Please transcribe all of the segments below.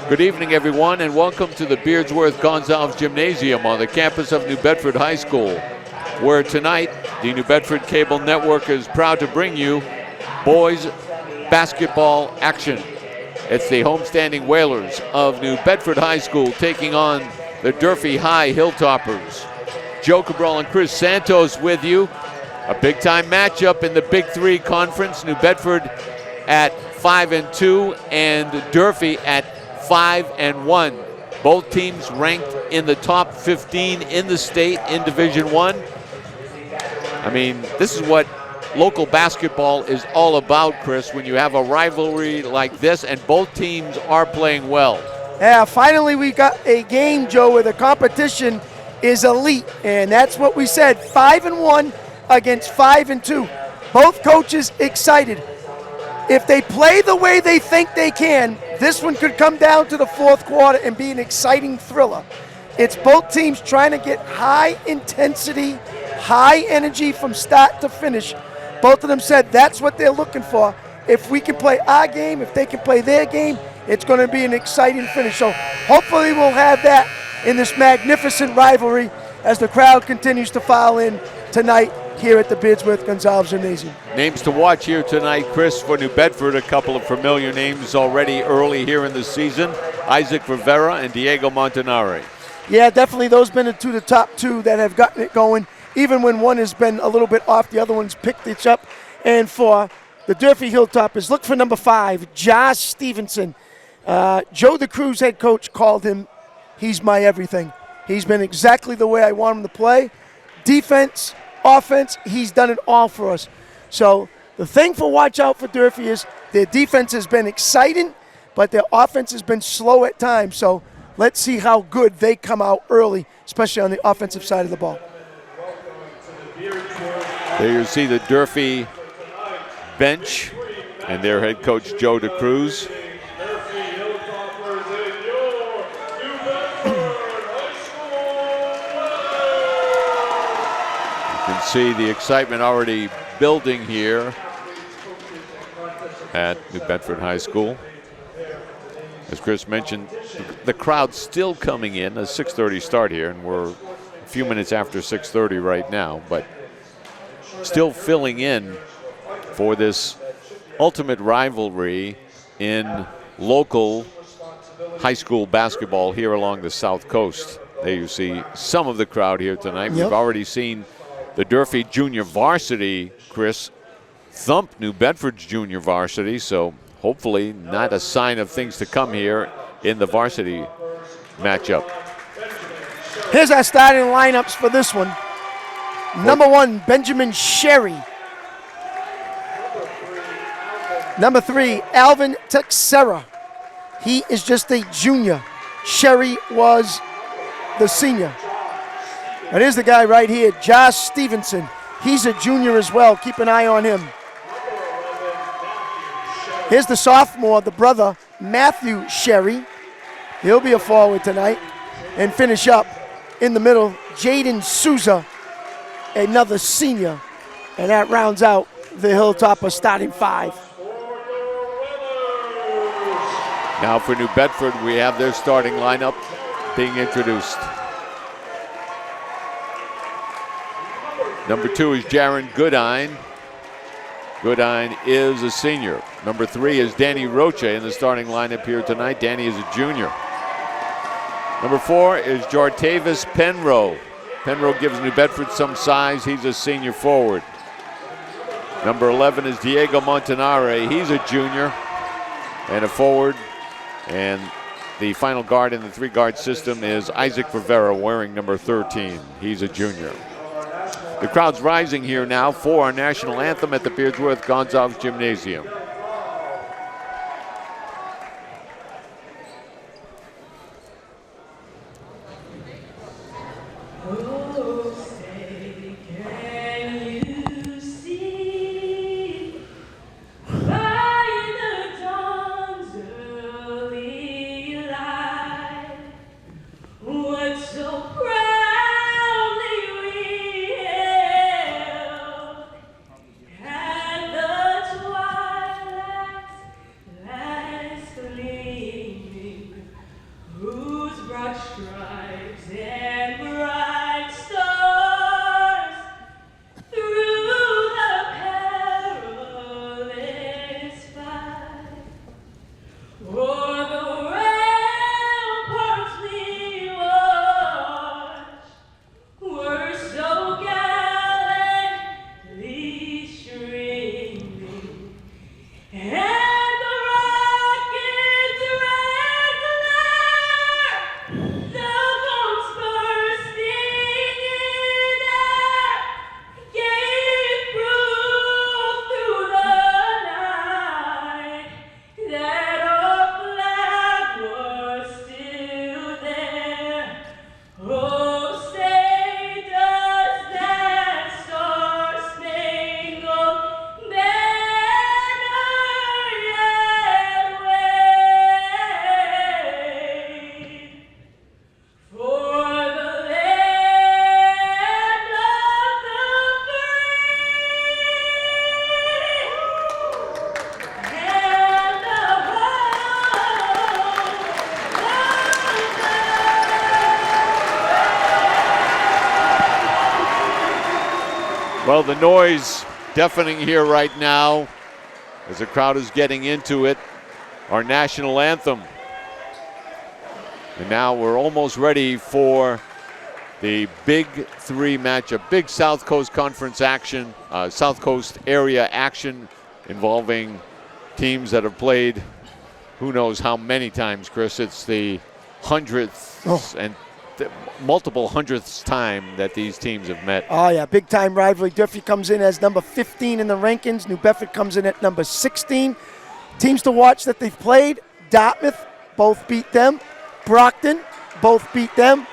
Good evening, everyone, and welcome to the Beardsworth Gonzalez Gymnasium on the campus of New Bedford High School, where tonight the New Bedford Cable Network is proud to bring you boys basketball action. It's the homestanding Whalers of New Bedford High School taking on the Durfee High Hilltoppers. Joe Cabral and Chris Santos with you. A big-time matchup in the Big Three Conference. New Bedford at 5-2 and Durfee at 5-1. Both teams ranked in the top 15 in the state in Division I. I mean, this is what local basketball is all about, Chris, when you have a rivalry like this and both teams are playing well. Yeah, finally we got a game, Joe, where the competition is elite, and that's what we said, 5-1 against 5-2. Both coaches excited. If they play the way they think they can, this one could come down to the fourth quarter and be an exciting thriller. It's both teams trying to get high intensity, high energy from start to finish. Both of them said that's what they're looking for. If we can play our game, if they can play their game, it's going to be an exciting finish. So hopefully we'll have that in this magnificent rivalry as the crowd continues to file in tonight here at the Beardsworth Gonzalez Gymnasium. Names to watch here tonight, Chris, for New Bedford. A couple of familiar names already early here in the season. Isaac Rivera and Diego Montanari. Yeah, definitely those been the top two that have gotten it going. Even when one has been a little bit off, the other one's picked it up. And for the Durfee Hilltoppers, look for number 5, Josh Stevenson. Joe the Cruz head coach called him, he's my everything. He's been exactly the way I want him to play. Defense, offense, he's done it all for us. So the thing for watch out for Durfee is their defense has been exciting, but their offense has been slow at times. So let's see how good they come out early, especially on the offensive side of the ball. There you see the Durfee bench and their head coach, Joe DeCruz. You can see the excitement already building here at New Bedford High School. As Chris mentioned, the crowd's still coming in. A 6:30 start here, and we're a few minutes after 6:30 right now, but still filling in for this ultimate rivalry in local high school basketball here along the South Coast. There you see some of the crowd here tonight. Yep. We've already seen the Durfee junior varsity, Chris, thump New Bedford's junior varsity, so hopefully not a sign of things to come here in the varsity matchup. Here's our starting lineups for this one. Number 1, Benjamin Sherry. Number 3, Alvin Texera. He is just a junior. Sherry was the senior. And here's the guy right here, Josh Stevenson. He's a junior as well. Keep an eye on him. Here's the sophomore, the brother, Matthew Sherry. He'll be a forward tonight. And finish up in the middle, Jaden Souza, another senior. And that rounds out the Hilltopper starting 5. Now for New Bedford, we have their starting lineup being introduced. Number 2 is Jaron Goodine. Goodine is a senior. Number 3 is Danny Rocha in the starting lineup here tonight. Danny is a junior. Number 4 is Jortavis Penrose. Penrose gives New Bedford some size. He's a senior forward. Number 11 is Diego Montanari. He's a junior and a forward. And the final guard in the 3-guard system is Isaac Rivera, wearing number 13. He's a junior. The crowd's rising here now for our national anthem at the Beardsworth Gonzalez Gymnasium. Well, the noise deafening here right now as the crowd is getting into it. Our national anthem. And now we're almost ready for the Big Three matchup. Big South Coast Conference action, South Coast area action involving teams that have played who knows how many times, Chris. It's the hundredths and multiple hundredths time that these teams have met. Oh, yeah, big-time rivalry. Durfee comes in as number 15 in the rankings. New Bedford comes in at number 16. Teams to watch that they've played: Dartmouth, both beat them. Brockton, both beat them.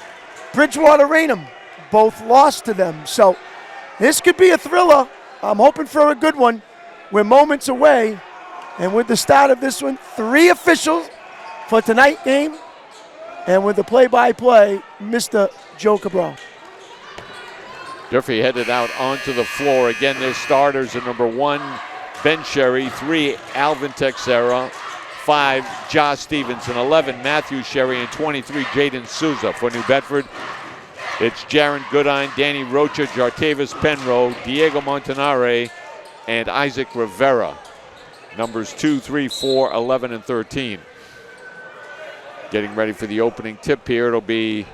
Bridgewater, Raynham, both lost to them. So this could be a thriller. I'm hoping for a good one. We're moments away. And with the start of this one, 3 officials for tonight's game. And with the play-by-play, Mr. Joe Cabral. Durfee headed out onto the floor. Again, their starters are number 1, Ben Sherry, 3, Alvin Texera, 5, Josh Stevenson, 11, Matthew Sherry, and 23, Jaden Souza. For New Bedford, it's Jaron Goodine, Danny Rocha, Jartavis Penrose, Diego Montanare, and Isaac Rivera. Numbers 2, 3, 4, 11, and 13. Getting ready for the opening tip here. It'll be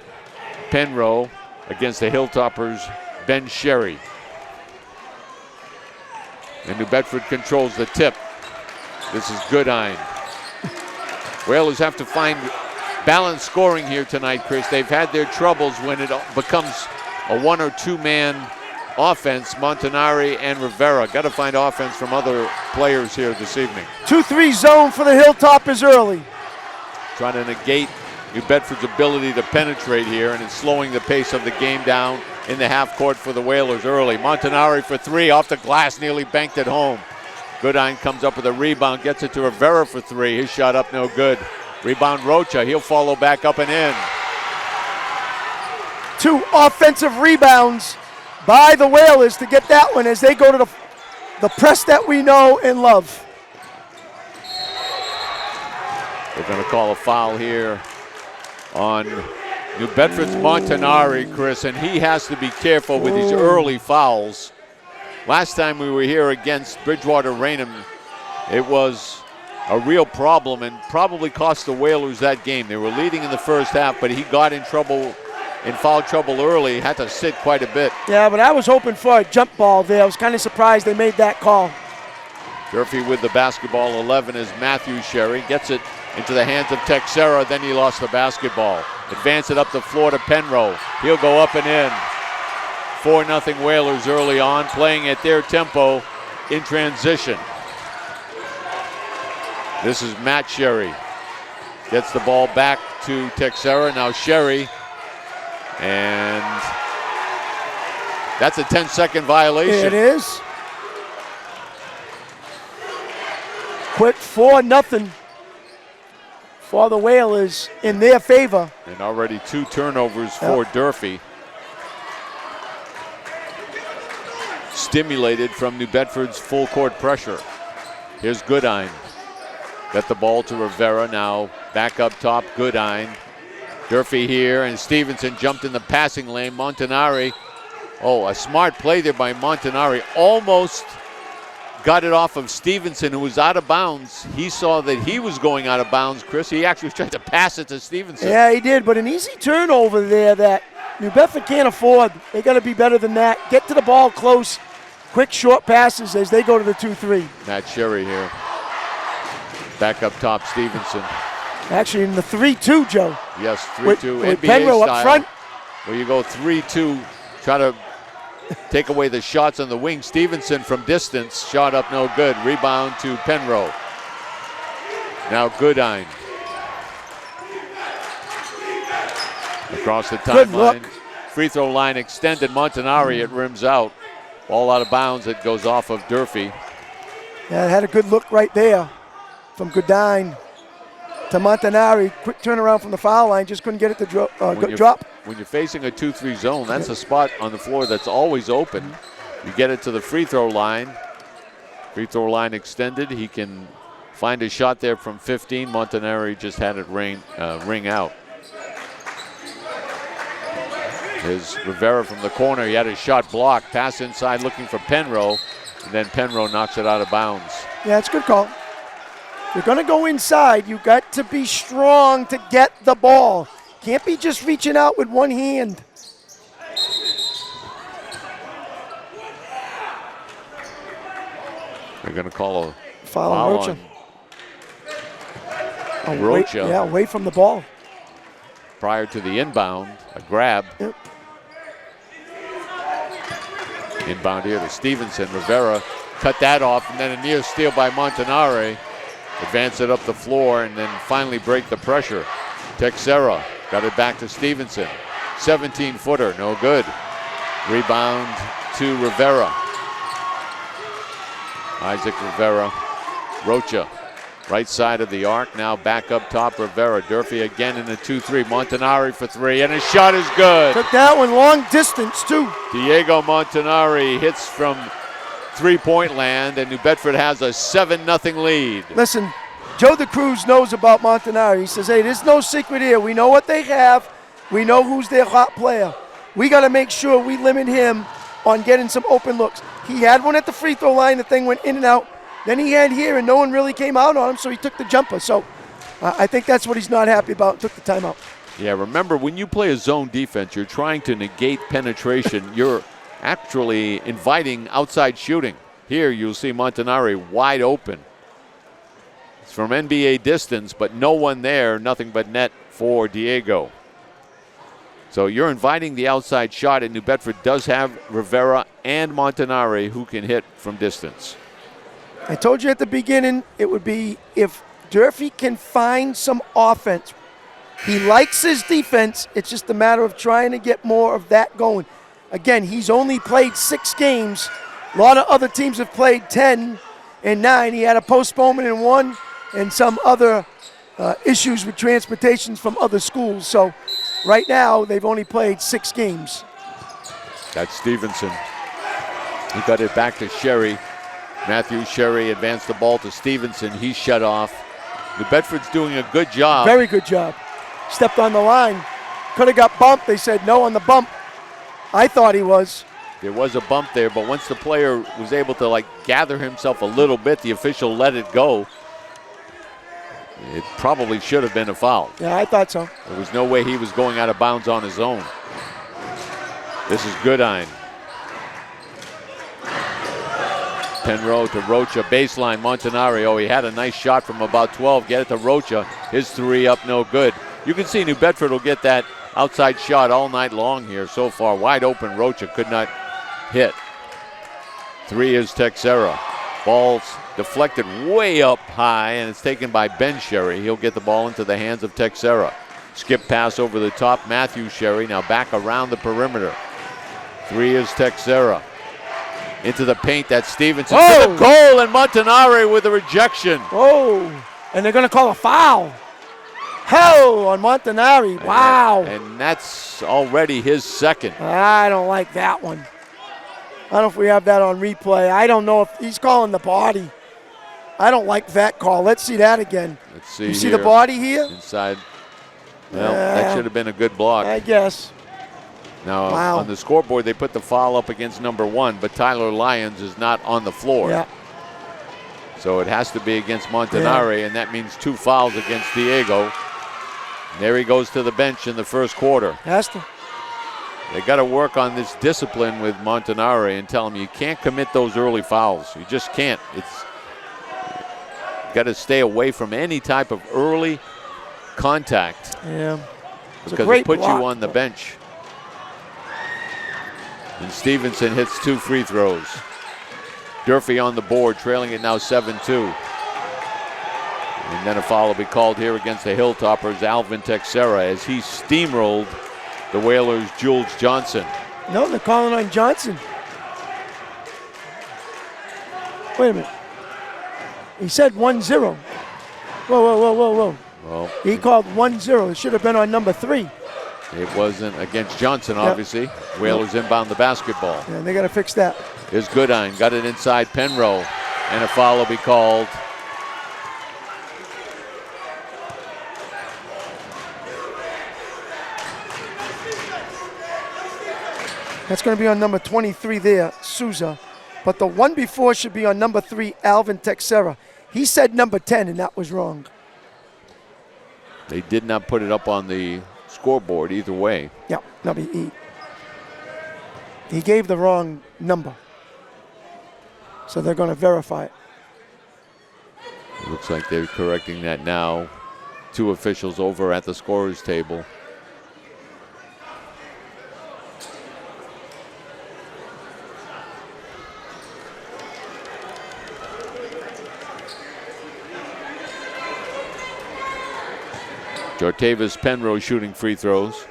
Penrose against the Hilltoppers' Ben Sherry. And New Bedford controls the tip. This is Goodine. Whalers have to find balanced scoring here tonight, Chris. They've had their troubles when it becomes a 1 or 2 man offense. Montanari and Rivera. Got to find offense from other players here this evening. 2-3 zone for the Hilltoppers early. Trying to negate New Bedford's ability to penetrate here, and it's slowing the pace of the game down in the half court for the Whalers early. Montanari for 3, off the glass, nearly banked it home. Goodine comes up with a rebound, gets it to Rivera for 3. His shot up no good. Rebound Rocha, he'll follow back up and in. 2 offensive rebounds by the Whalers to get that one as they go to the press that we know and love. They're going to call a foul here on New Bedford's Montanari, Chris, and he has to be careful with these early fouls. Last time we were here against Bridgewater Raynham, it was a real problem and probably cost the Whalers that game. They were leading in the first half, but he got in trouble, in foul trouble early, had to sit quite a bit. Yeah, but I was hoping for a jump ball there. I was kind of surprised they made that call. Durfee with the basketball. 11 is Matthew Sherry. Gets it into the hands of Texera, then he lost the basketball. Advance it up the floor to Penrose. He'll go up and in. 4-0 Whalers early on, playing at their tempo in transition. This is Matt Sherry. Gets the ball back to Texera. Now Sherry. And that's a 10-second violation. It is. Quick 4-0 for the Whalers in their favor. And already 2 turnovers for Durfee. Stimulated from New Bedford's full court pressure. Here's Goodine. Got the ball to Rivera now. Back up top, Goodine. Durfee here, and Stevenson jumped in the passing lane. Montanari. Oh, a smart play there by Montanari. Almost got it off of Stevenson, who was out of bounds. He saw that he was going out of bounds, Chris. He actually tried to pass it to Stevenson. Yeah, he did, but an easy turnover there that New Bedford can't afford. They got to be better than that. Get to the ball close. Quick, short passes as they go to the 2-3. Matt Sherry here. Back up top, Stevenson. Actually, in the 3-2, Joe. Yes, 3-2, with NBA Penrose style. Up front. Where you go 3-2, try to take away the shots on the wing. Stevenson from distance, shot up no good. Rebound to Penrose. Now Goodine. Across the timeline. Free throw line extended. Montanari, it rims out. Ball out of bounds, it goes off of Durfee. Yeah, it had a good look right there from Goodine to Montanari. Quick turnaround from the foul line, just couldn't get it to drop. When you're facing a 2-3 zone, that's a spot on the floor that's always open. You get it to the free throw line. Free throw line extended. He can find a shot there from 15. Montanari just had it ring out. Is Rivera from the corner. He had his shot blocked. Pass inside looking for Penrose. And then Penrose knocks it out of bounds. Yeah, it's a good call. If you're going to go inside, you got to be strong to get the ball. Can't be just reaching out with one hand. They're going to call a foul on Rocha. Yeah, away from the ball. Prior to the inbound, a grab. Yep. Inbound here to Stevenson. Rivera cut that off, and then a near steal by Montanari. Advance it up the floor, and then finally break the pressure. Texera got it back to Stevenson. 17-footer, no good. Rebound to Rivera. Isaac Rivera. Rocha, right side of the arc. Now back up top, Rivera. Durfee again in a 2-3. Montanari for three, and his shot is good. Took that one long distance, too. Diego Montanari hits from three-point land, and New Bedford has a 7-0 lead. Listen, Joe DeCruz knows about Montanari. He says, hey, there's no secret here. We know what they have. We know who's their hot player. We got to make sure we limit him on getting some open looks. He had one at the free throw line. The thing went in and out. Then he had here, and no one really came out on him, so he took the jumper. So I think that's what he's not happy about, took the timeout. Yeah, remember, when you play a zone defense, you're trying to negate penetration. You're actually inviting outside shooting. Here you'll see Montanari wide open. It's from NBA distance, but no one there, nothing but net for Diego. So you're inviting the outside shot, and New Bedford does have Rivera and Montanari who can hit from distance. I told you at the beginning it would be if Durfee can find some offense. He likes his defense. It's just a matter of trying to get more of that going. Again, he's only played 6 games. A lot of other teams have played 10 and 9. He had a postponement in one and some other issues with transportations from other schools. So right now they've only played 6 games. That's Stevenson. He got it back to Sherry. Matthew Sherry advanced the ball to Stevenson. He's shut off. New Bedford's doing a good job. Very good job. Stepped on the line. Could have got bumped. They said no on the bump. I thought he was. There was a bump there, but once the player was able to gather himself a little bit, the official let it go. It probably should have been a foul. Yeah, I thought so. There was no way he was going out of bounds on his own. This is Goodine. Penrose to Rocha, baseline, Montanari. Oh, he had a nice shot from about 12. Get it to Rocha. His three up, no good. You can see New Bedford will get that outside shot all night long here so far. Wide open, Rocha could not hit. Three is Texera. Ball's deflected way up high, and it's taken by Ben Sherry. He'll get the ball into the hands of Texera. Skip pass over the top, Matthew Sherry. Now back around the perimeter. Three is Texera. Into the paint, that's Stevenson. Oh. To the goal, and Montanari with a rejection. Oh, and they're going to call a foul. Hell on Montanari. Wow. And that's already his second. I don't like that one. I don't know if we have that on replay. I don't know if he's calling the body. I don't like that call. Let's see that again. Let's see. You see the body here? Inside. Well, that should have been a good block. I guess. Now, wow. On the scoreboard, they put the foul up against number 1, but Tyler Lyons is not on the floor. Yeah. So it has to be against Montanari, and that means 2 fouls against Diego. And there he goes to the bench in the first quarter. Has to. They got to work on this discipline with Montanari and tell him you can't commit those early fouls. You just can't. It's got to stay away from any type of early contact. Yeah. Because it puts you on the bench. And Stevenson hits 2 free throws. Durfee on the board, trailing it now 7-2. And then a foul will be called here against the Hilltoppers, Alvin Texera, as he steamrolled the Whalers' Jules Johnson. No, they're calling on Johnson. Wait a minute. He said 1-0. Whoa. Well, he called 1-0. It should have been on number 3. It wasn't against Johnson, obviously. Yep. Whalers inbound the basketball. Yeah, they got to fix that. Here's Goodine, got it inside Penrose, and a foul will be called. That's going to be on number 23 there, Souza. But the one before should be on number 3, Alvin Texera. He said number 10, and that was wrong. They did not put it up on the scoreboard either way. Yeah, number 8. He gave the wrong number. So they're going to verify it. It looks like they're correcting that now. 2 officials over at the scorer's table. Jartavis Penrose shooting free throws.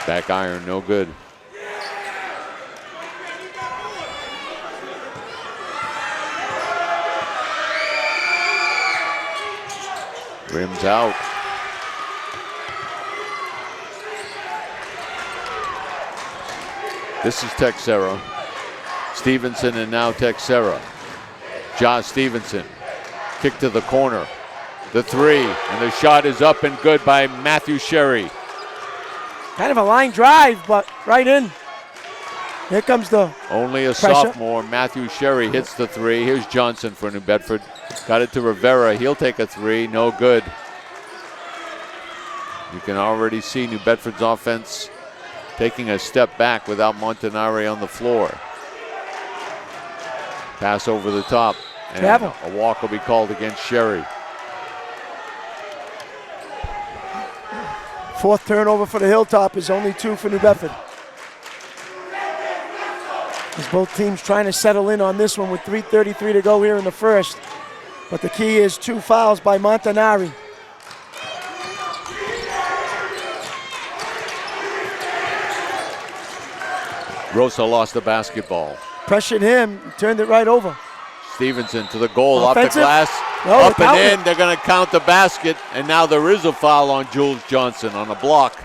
Back iron, no good. Rims out. This is Texera. Stevenson and now Texera. Josh Stevenson. Kick to the corner. The 3, and the shot is up and good by Matthew Sherry. Kind of a line drive, but right in. Here comes the Only a pressure. sophomore. Matthew Sherry hits the 3. Here's Johnson for New Bedford. Got it to Rivera. He'll take a 3. No good. You can already see New Bedford's offense taking a step back without Montanari on the floor. Pass over the top. And Travel. a walk will be called against Sherry. 4th turnover for the Hilltop is only 2 for New Bedford. As both teams trying to settle in on this one with 3:33 to go here in the first. But the key is 2 fouls by Montanari. Rosa lost the basketball. Pressured him, turned it right over. Stevenson to the goal, Offensive? off the glass, No, up they count and in. it. They're going to count the basket, and now there is a foul on Jules Johnson on a block.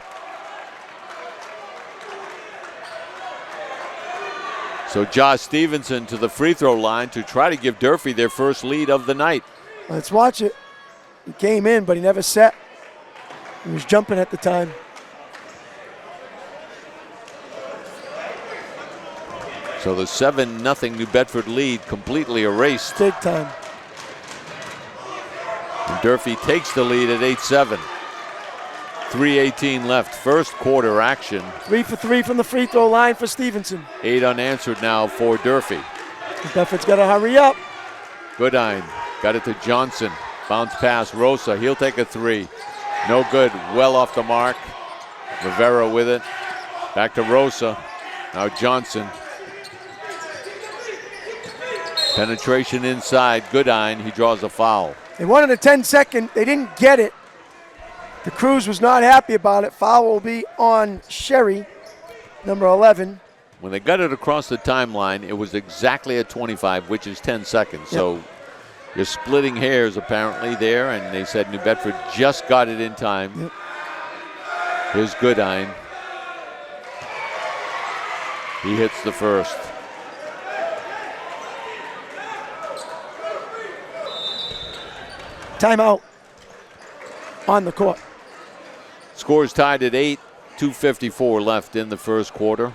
So Josh Stevenson to the free throw line to try to give Durfee their first lead of the night. Let's watch it. He came in, but he never set. He was jumping at the time. So the 7-0 New Bedford lead completely erased. Big time. And Durfee takes the lead at 8-7. 3:18 left, first quarter action. 3 for 3 from the free throw line for Stevenson. 8 unanswered now for Durfee. Bedford's got to hurry up. Goodine got it to Johnson. Bounce pass, Rosa. He'll take a 3. No good. Well off the mark. Rivera with it. Back to Rosa. Now Johnson. Penetration inside. Goodine. He draws a foul. They wanted a 10-second. They didn't get it. The Cruz was not happy about it. Foul will be on Sherry, number 11. When they got it across the timeline, it was exactly at 25, which is 10 seconds. Yep. So you're splitting hairs apparently there, and they said New Bedford just got it in time. Yep. Here's Goodine. He hits the first. Timeout on the court. Scores tied at 8, 2:54 left in the first quarter.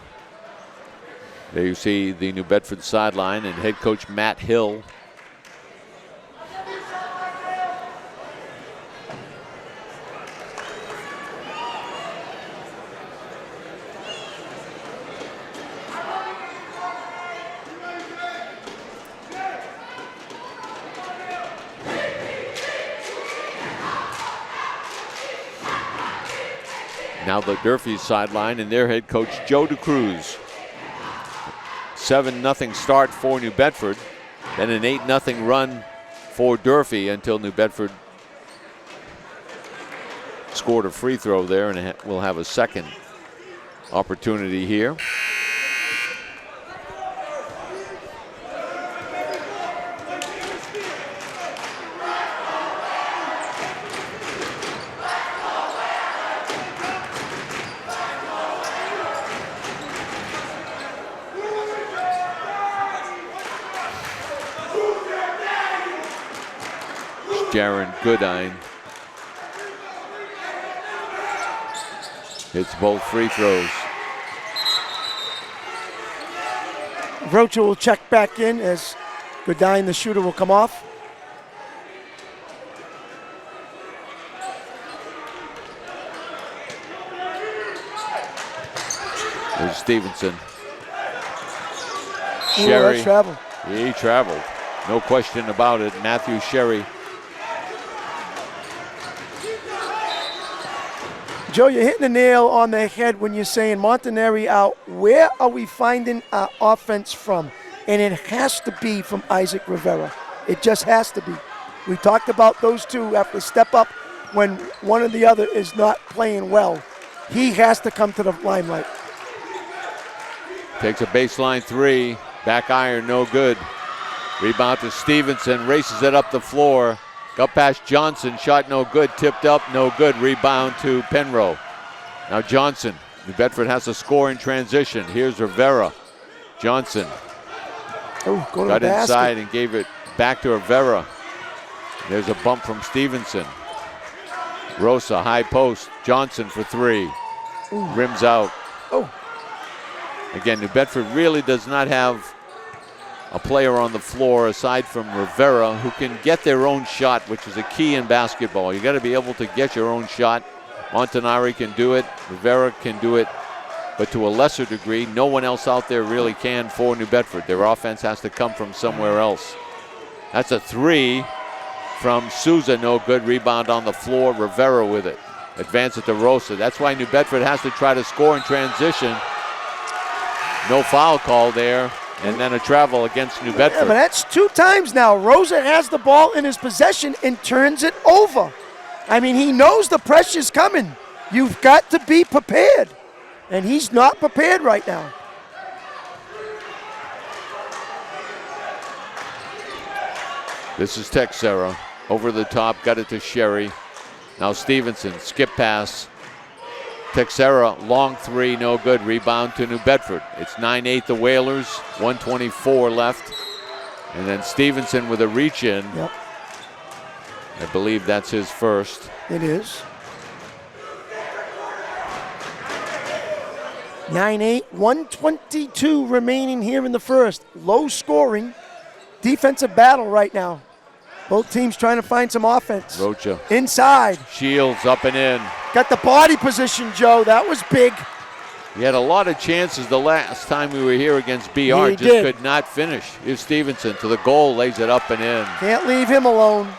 There you see the New Bedford sideline and head coach Matt Hill. Now the Durfee sideline and their head coach Joe DeCruz. 7-0 start for New Bedford, then an 8-0 run for Durfee until New Bedford scored a free throw there, and we'll have a second opportunity here. Jaron Goodine Hits both free throws. Rocha will check back in as Goodine, the shooter, will come off. There's Stevenson. Ooh, Sherry. that's travel. He traveled. No question about it. Matthew Sherry. Joe, you're hitting the nail on the head when you're saying Montanari out. Where are we finding our offense from? And it has to be from Isaac Rivera. It just has to be. We talked about those two have to step up when one or the other is not playing well. He has to come to the limelight. Takes a baseline three. Back iron, no good. Rebound to Stevenson. Races it up the floor. Got past Johnson. Shot no good. Tipped up, no good. Rebound to Penrose. Now Johnson. New Bedford has to score in transition. Here's Rivera. Johnson. Oh, go to got the basket. inside and gave it back to Rivera. There's a bump from Stevenson. Rosa, high post. Johnson for three. Ooh. Rims out. Oh. Again, New Bedford really does not have a player on the floor aside from Rivera who can get their own shot, which is a key in basketball. You got to be able to get your own shot. Montanari can do it. Rivera can do it. But to a lesser degree, no one else out there really can for New Bedford. Their offense has to come from somewhere else. That's a three from Souza, no good. Rebound on the floor, Rivera with it. Advance it to Rosa. That's why New Bedford has to try to score in transition. No foul call there, and then a travel against New Bedford. Yeah, but that's 2 times now. Rosa has the ball in his possession and turns it over. I mean, he knows the pressure's coming. You've got to be prepared. And he's not prepared right now. This is Texera. Over the top, got it to Sherry. Now Stevenson, skip pass. Texera, long three, no good. Rebound to New Bedford. It's 9-8 the Whalers, 1:24 left. And then Stevenson with a reach in. Yep. I believe that's his first. It is. 9-8, 1:22 remaining here in the first. Low scoring, defensive battle right now. Both teams trying to find some offense. Rocha. Inside. Shields up and in. Got the body position, Joe. That was big. He had a lot of chances the last time we were here against BR. He just did. could not finish. Here's Stevenson to the goal, lays it up and in. Can't leave him alone.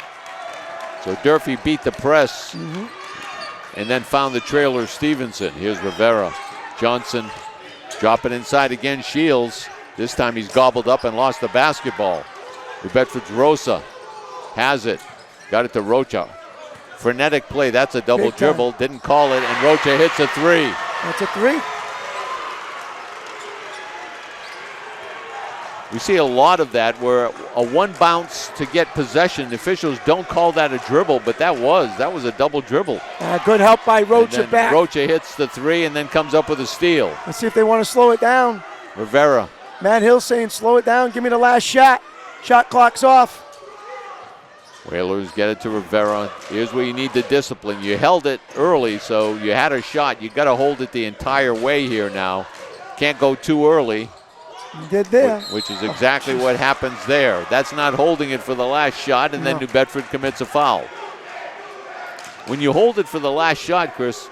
So Durfee beat the press and then found the trailer Stevenson. Here's Rivera. Johnson dropping inside again. Shields. This time he's gobbled up and lost the basketball. New Bedford's Rosa has it. Got it to Rocha. Frenetic play. That's a double dribble. Didn't call it, and Rocha hits a three. That's a three. We see a lot of that where a one bounce to get possession. The officials don't call that a dribble, but that was a double dribble. Good help by Rocha And then back. Rocha hits the three and then comes up with a steal. Let's see if they want to slow it down. Rivera. Matt Hill saying slow it down. Give me the last shot. Shot clock's off. Whalers get it to Rivera. Here's where you need the discipline. You held it early, so you had a shot. You got to hold it the entire way here now. Can't go too early. You did there. Which is exactly what happens there. That's not holding it for the last shot, and then New Bedford commits a foul. When you hold it for the last shot, Chris,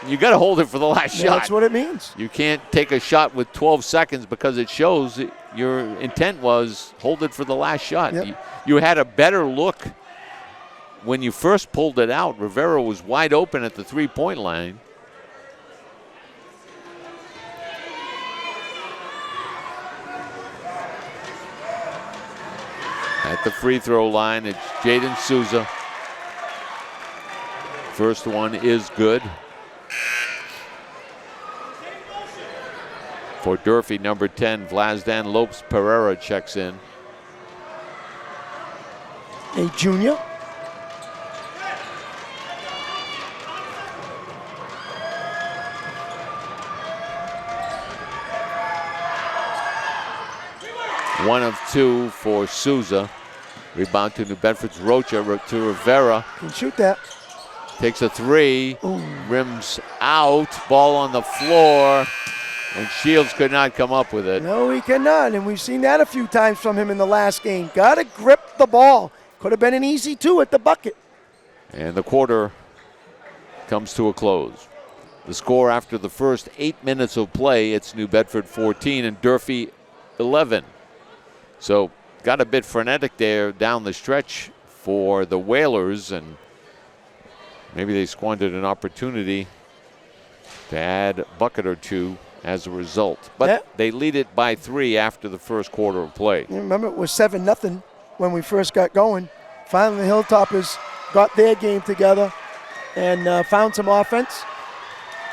you got to hold it for the last shot. That's what it means. You can't take a shot with 12 seconds because it shows your intent was hold it for the last shot. Yep. You had a better look when you first pulled it out. Rivera was wide open at the three-point line. At the free throw line, it's Jaden Souza. First one is good. For Durfee, number 10, Vlasdan Lopes Pereira checks in. A junior. One of two for Souza. Rebound to New Bedford's Rocha to Rivera. Can shoot that. Takes a three. Ooh. Rims out. Ball on the floor. And Shields could not come up with it. No, he cannot. And we've seen that a few times from him in the last game. Got to grip the ball. Could have been an easy two at the bucket. And the quarter comes to a close. The score after the first 8 minutes of play, it's New Bedford 14 and Durfee 11. So got a bit frenetic there down the stretch for the Whalers, and maybe they squandered an opportunity to add a bucket or two as a result. But they lead it by 3 after the first quarter of play. You remember it was 7-0 when we first got going. Finally, the Hilltoppers got their game together and found some offense.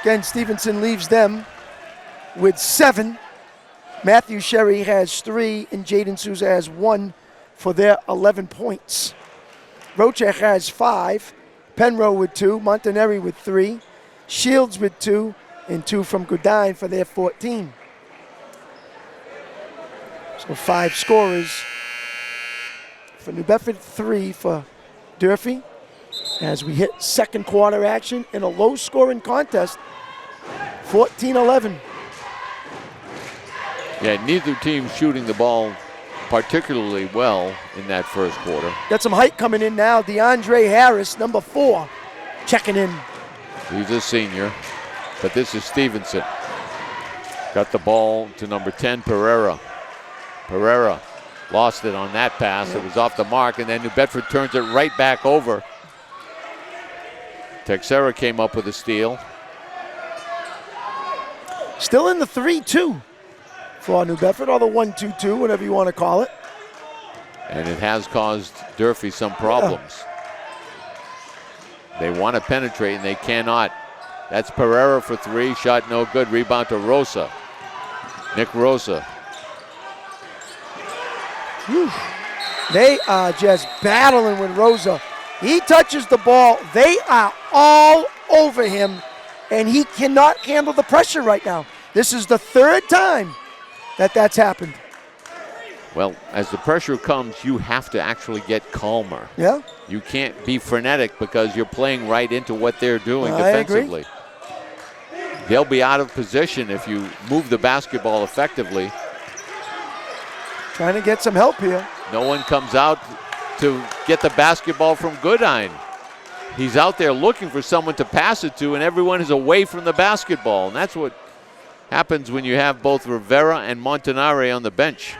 Again, Stevenson leaves them with 7. Matthew Sherry has 3, and Jaden Souza has 1 for their 11 points. Rocha has 5, Penrose with 2, Montaneri with 3, Shields with 2, and 2 from Goodine for their 14. So 5 scorers for New Bedford, 3 for Durfee. As we hit second quarter action in a low-scoring contest, 14-11. Yeah, neither team shooting the ball particularly well in that first quarter. Got some height coming in now. DeAndre Harris, number 4, checking in. He's a senior, but this is Stevenson. Got the ball to number 10, Pereira. Pereira lost it on that pass. It was off the mark, and then New Bedford turns it right back over. Texera came up with a steal. Still in the 3-2 for New Bedford, or the 1-2-2, whatever you want to call it. And it has caused Durfee some problems. They want to penetrate, and they cannot. That's Pereira for 3. Shot no good. Rebound to Rosa. Nick Rosa. Whew. They are just battling with Rosa. He touches the ball. They are all over him, and he cannot handle the pressure right now. This is the 3rd time that that's happened. Well, as the pressure comes, you have to actually get calmer. Yeah. You can't be frenetic because you're playing right into what they're doing I defensively. agree. They'll be out of position if you move the basketball effectively. Trying to get some help here. No one comes out to get the basketball from Goodine. He's out there looking for someone to pass it to, and everyone is away from the basketball. And that's what happens when you have both Rivera and Montanari on the bench.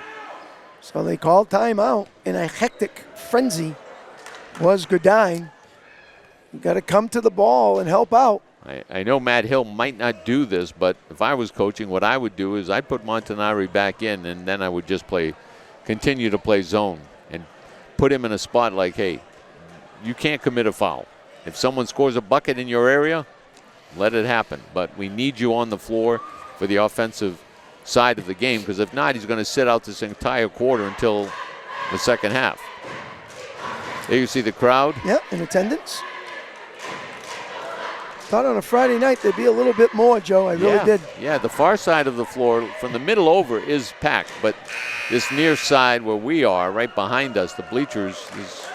So they called timeout in a hectic frenzy. Was Goodine. You got to come to the ball and help out. I know Matt Hill might not do this, but if I was coaching, what I would do is I'd put Montanari back in, and then I would just continue to play zone and put him in a spot like, hey, you can't commit a foul. If someone scores a bucket in your area, let it happen. But we need you on the floor for the offensive side of the game, because if not, he's going to sit out this entire quarter until the second half. There you see the crowd. Yep, in attendance. Thought on a Friday night there'd be a little bit more, Joe. I really did. Yeah, the far side of the floor from the middle over is packed, but this near side where we are, right behind us, the bleachers, is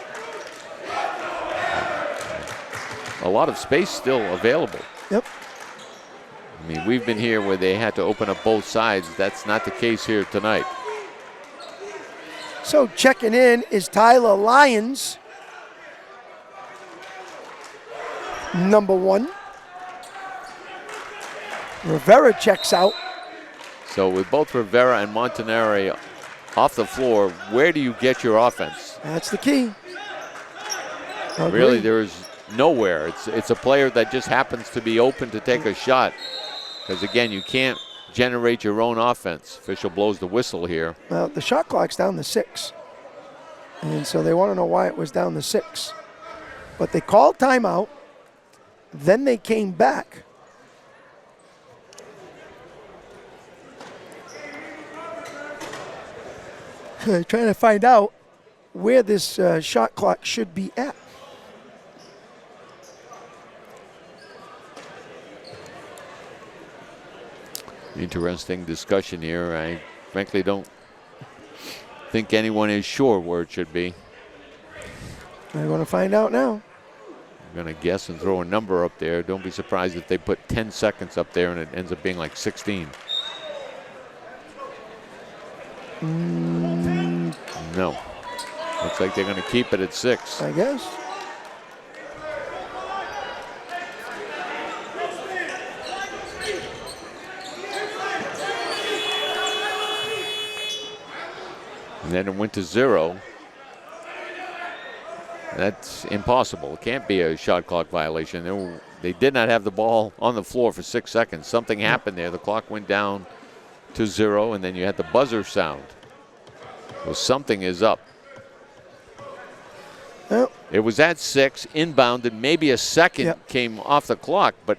a lot of space still available. Yep. I mean, we've been here where they had to open up both sides. That's not the case here tonight. So checking in is Tyler Lyons, number 1. Rivera checks out. So with both Rivera and Montanari off the floor, where do you get your offense? That's the key. Agreed. Really, there's nowhere. It's a player that just happens to be open to take a shot. Because, again, you can't generate your own offense. Official blows the whistle here. Well, the shot clock's down to 6. And so they want to know why it was down to 6. But they called timeout. Then they came back. Trying to find out where this shot clock should be at. Interesting discussion here. I frankly don't think anyone is sure where it should be. I'm going to find out now. going to guess and throw a number up there. Don't be surprised if they put 10 seconds up there and it ends up being like 16. No. Looks like they're going to keep it at 6. I guess. And then it went to 0. That's impossible. It can't be a shot clock violation. They did not have the ball on the floor for 6 seconds. Something happened there. The clock went down to 0, and then you had the buzzer sound. So something is up. Yep. It was at 6, inbound, and maybe a second came off the clock, but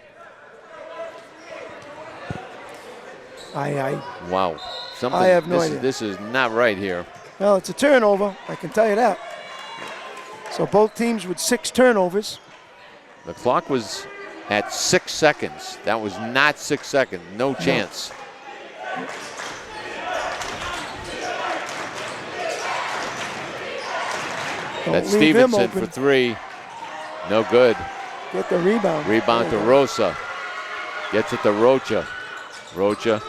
wow. Something, I have no idea. This is not right here. Well, it's a turnover, I can tell you that. So both teams with 6 turnovers. The clock was at 6 seconds. That was not 6 seconds. No chance. That's Stevenson for 3. No good. Get the rebound. Rebound to Rosa. Gets it to Rocha. Rocha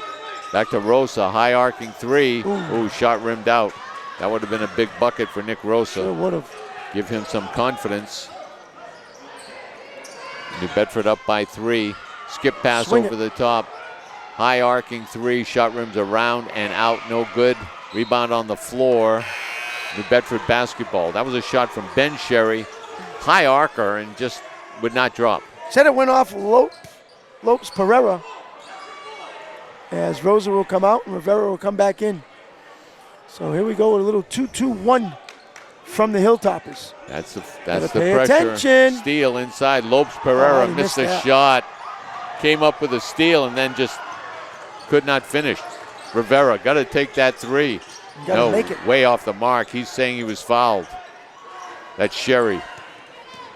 back to Rosa. High arcing 3. Ooh, shot rimmed out. That would have been a big bucket for Nick Rosa. Sure would have. Give him some confidence. New Bedford up by 3. Skip pass over the top. High arcing 3. Shot rims around and out. No good. Rebound on the floor. New Bedford basketball. That was a shot from Ben Sherry. High arcer and just would not drop. Said it went off Lopes Pereira. As Rosa will come out and Rivera will come back in. So here we go with a little 2-2-1 from the Hilltoppers. That's the pay pressure. attention. Steal inside. Lopes Pereira missed the shot. Came up with a steal and then just could not finish. Rivera got to take that 3. No, make it. Way off the mark. He's saying he was fouled. That's Sherry.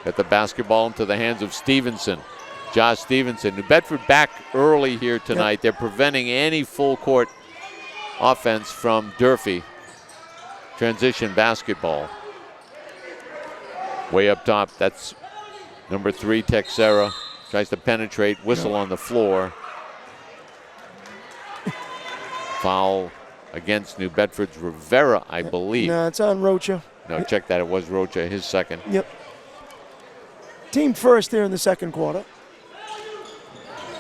Got the basketball into the hands of Stevenson. Josh Stevenson. New Bedford back early here tonight. They're preventing any full court offense from Durfee. Transition basketball. Way up top, that's number 3, Texera. Tries to penetrate, whistle on the floor. Foul against New Bedford's Rivera, I believe. No, it's on Rocha. No, check that. It was Rocha, his second. Yep. Team first here in the second quarter.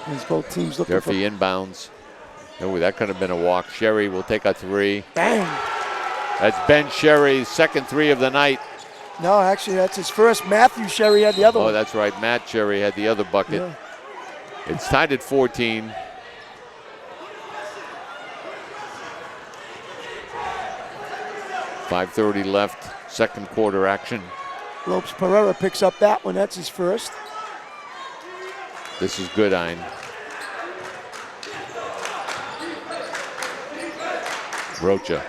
As both teams looking Durfee inbounds. Oh, that could have been a walk. Sherry will take a 3. Bang. That's Ben Sherry's second 3 of the night. No, actually, that's his first. Matthew Sherry had the other one. Oh, that's right. Matt Sherry had the other bucket. Yeah. It's tied at 14. .530 left, second quarter action. Lopes Pereira picks up that one. That's his first. This is Goodine. Rocha.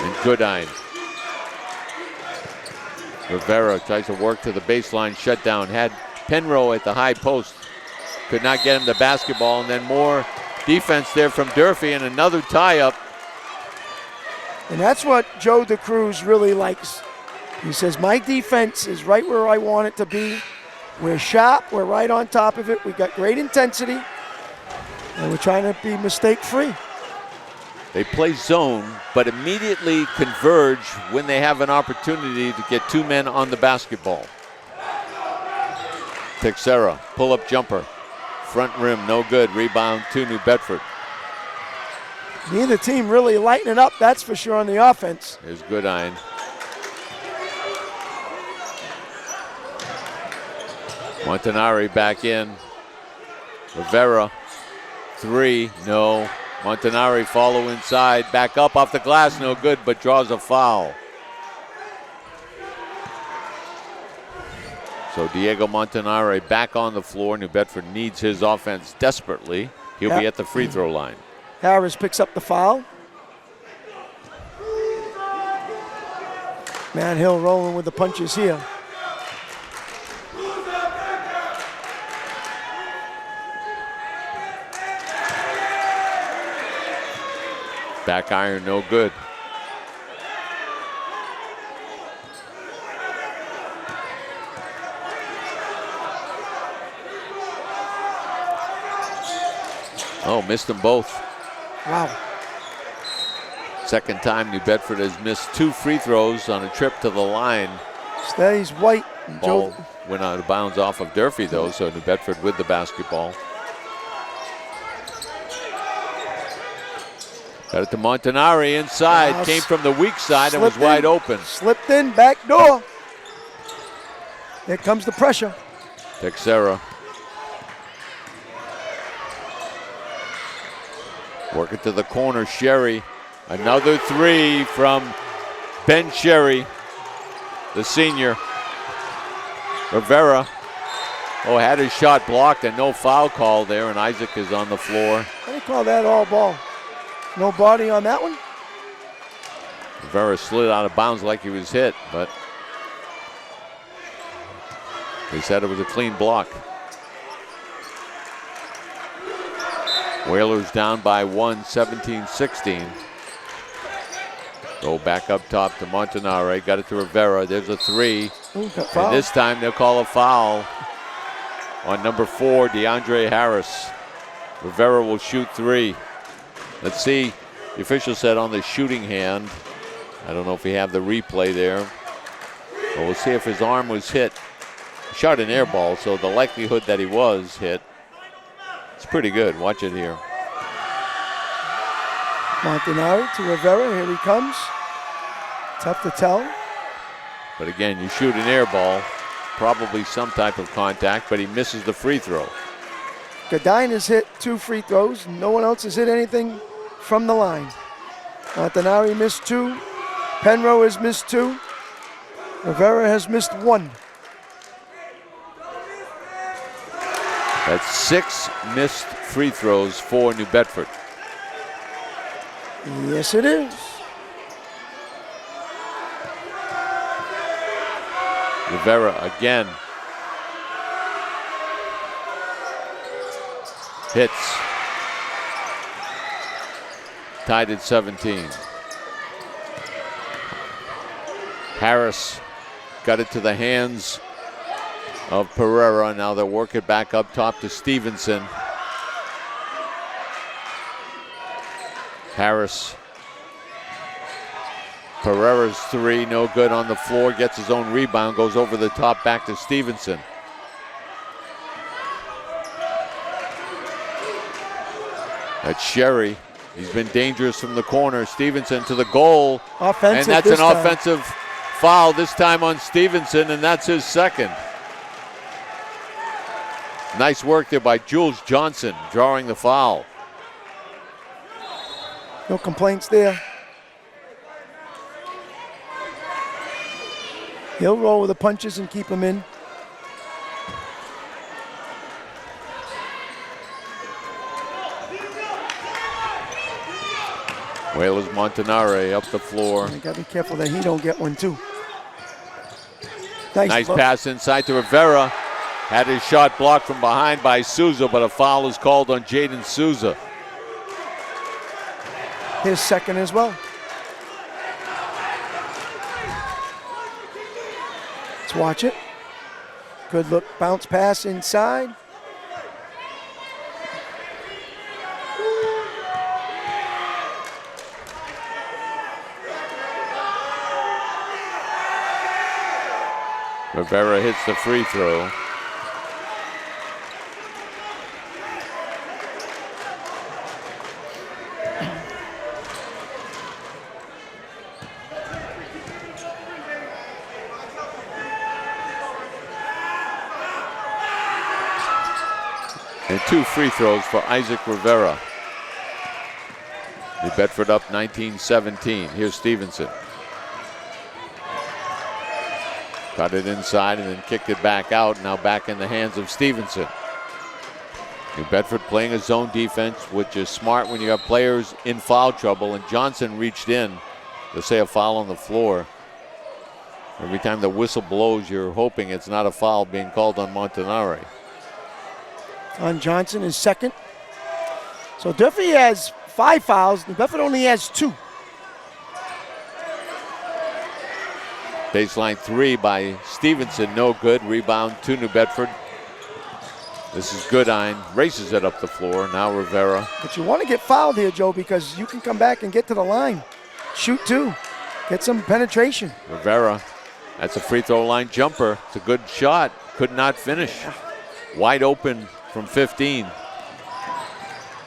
And Goodine. Rivera tries to work to the baseline, shut down. Had Penrose at the high post. Could not get him the basketball, and then more defense there from Durfee and another tie-up. And that's what Joe DeCruz really likes. He says, my defense is right where I want it to be. We're sharp. We're right on top of it. We got great intensity. And we're trying to be mistake-free. They play zone, but immediately converge when they have an opportunity to get 2 men on the basketball. Texera, pull-up jumper. Front rim, no good. Rebound to New Bedford. Neither team really lightening up, that's for sure, on the offense. Here's Goodine. Montanari back in. Rivera, 3, no. Montanari follow inside, back up off the glass, no good, but draws a foul. So Diego Montanari back on the floor. New Bedford needs his offense desperately. He'll be at the free throw line. Harris picks up the foul. Matt Hill rolling with the punches here. Back iron, no good. Oh, missed them both. Wow. Second time New Bedford has missed 2 free throws on a trip to the line. Stays White. Ball went out of bounds off of Durfee, though, so New Bedford with the basketball. Got it to Montanari inside. Came from the weak side and was wide open. Slipped in, back door. Here comes the pressure. Texera. Work it to the corner, Sherry. Another 3 from Ben Sherry, the senior. Rivera. Oh, had his shot blocked and no foul call there, and Isaac is on the floor. They call that all ball. No body on that one? Rivera slid out of bounds like he was hit, but they said it was a clean block. Whalers down by 1, 17-16. Go back up top to Montanare. Got it to Rivera. There's a 3. Ooh, and this time they'll call a foul on number 4, DeAndre Harris. Rivera will shoot 3. Let's see. The official said on the shooting hand. I don't know if we have the replay there. But we'll see if his arm was hit. He shot an air ball, so the likelihood that he was hit, it's pretty good. Watch it here. Montanari to Rivera. Here he comes. Tough to tell. But again, you shoot an air ball, probably some type of contact, but he misses the free throw. Godin has hit 2 free throws. No one else has hit anything from the line. Montanari missed 2. Penrose has missed 2. Rivera has missed 1. That's 6 missed free throws for New Bedford. Yes, it is. Rivera again. Hits. Tied at 17. Harris got it to the hands of Pereira. Now they'll work it back up top to Stevenson. Harris. Pereira's 3, no good on the floor. Gets his own rebound, goes over the top back to Stevenson. That's Sherry. He's been dangerous from the corner. Stevenson to the goal. Offensive. And that's an offensive foul this time on Stevenson, and that's his second. Nice work there by Jules Johnson, drawing the foul. No complaints there. He'll roll with the punches and keep him in. Whalers Montanare up the floor. You gotta be careful that he don't get one too. Nice pass inside to Rivera. Had his shot blocked from behind by Souza, but a foul is called on Jaden Souza. His second as well. Let's watch it. Good look, bounce pass inside. Rivera hits the free throw. And 2 free throws for Isaac Rivera. New Bedford up 19-17. Here's Stevenson. Got it inside and then kicked it back out. Now back in the hands of Stevenson. New Bedford playing a zone defense, which is smart when you have players in foul trouble. And Johnson reached in. They'll say a foul on the floor. Every time the whistle blows, you're hoping it's not a foul being called on Montanare. On Johnson is second. So Durfee has 5 fouls. New Bedford only has 2. Baseline 3 by Stevenson, no good. Rebound to New Bedford. This is Goodine, races it up the floor. Now Rivera. But you want to get fouled here, Joe, because you can come back and get to the line. Shoot two. Get some penetration. Rivera, that's a free throw line jumper. It's a good shot. Could not finish. Wide open from 15.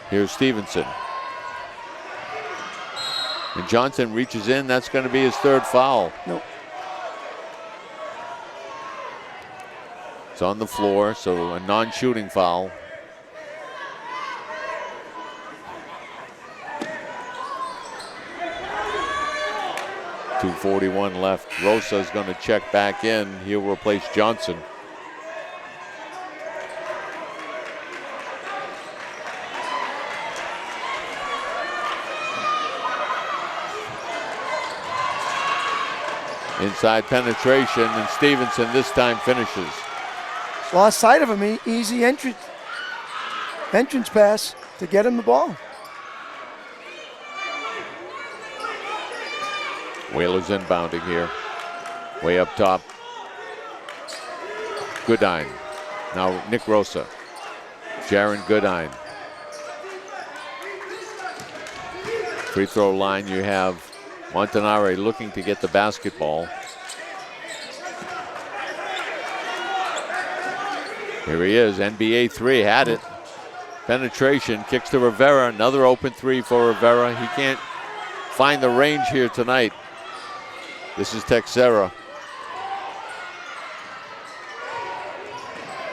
Here's Stevenson. And Johnson reaches in. That's going to be his third foul. Nope. It's on the floor, so a non-shooting foul. .241 left. Rosa's going to check back in. He'll replace Johnson. Inside penetration, and Stevenson this time finishes. Lost sight of him. Easy entrance pass to get him the ball. Whalers inbounding here. Way up top. Goodine. Now Nick Rosa. Jaron Goodine. Free throw line, you have Montanari looking to get the basketball. Here he is, NBA three, had it. Penetration, kicks to Rivera, another open three for Rivera. He can't find the range here tonight. This is Texera.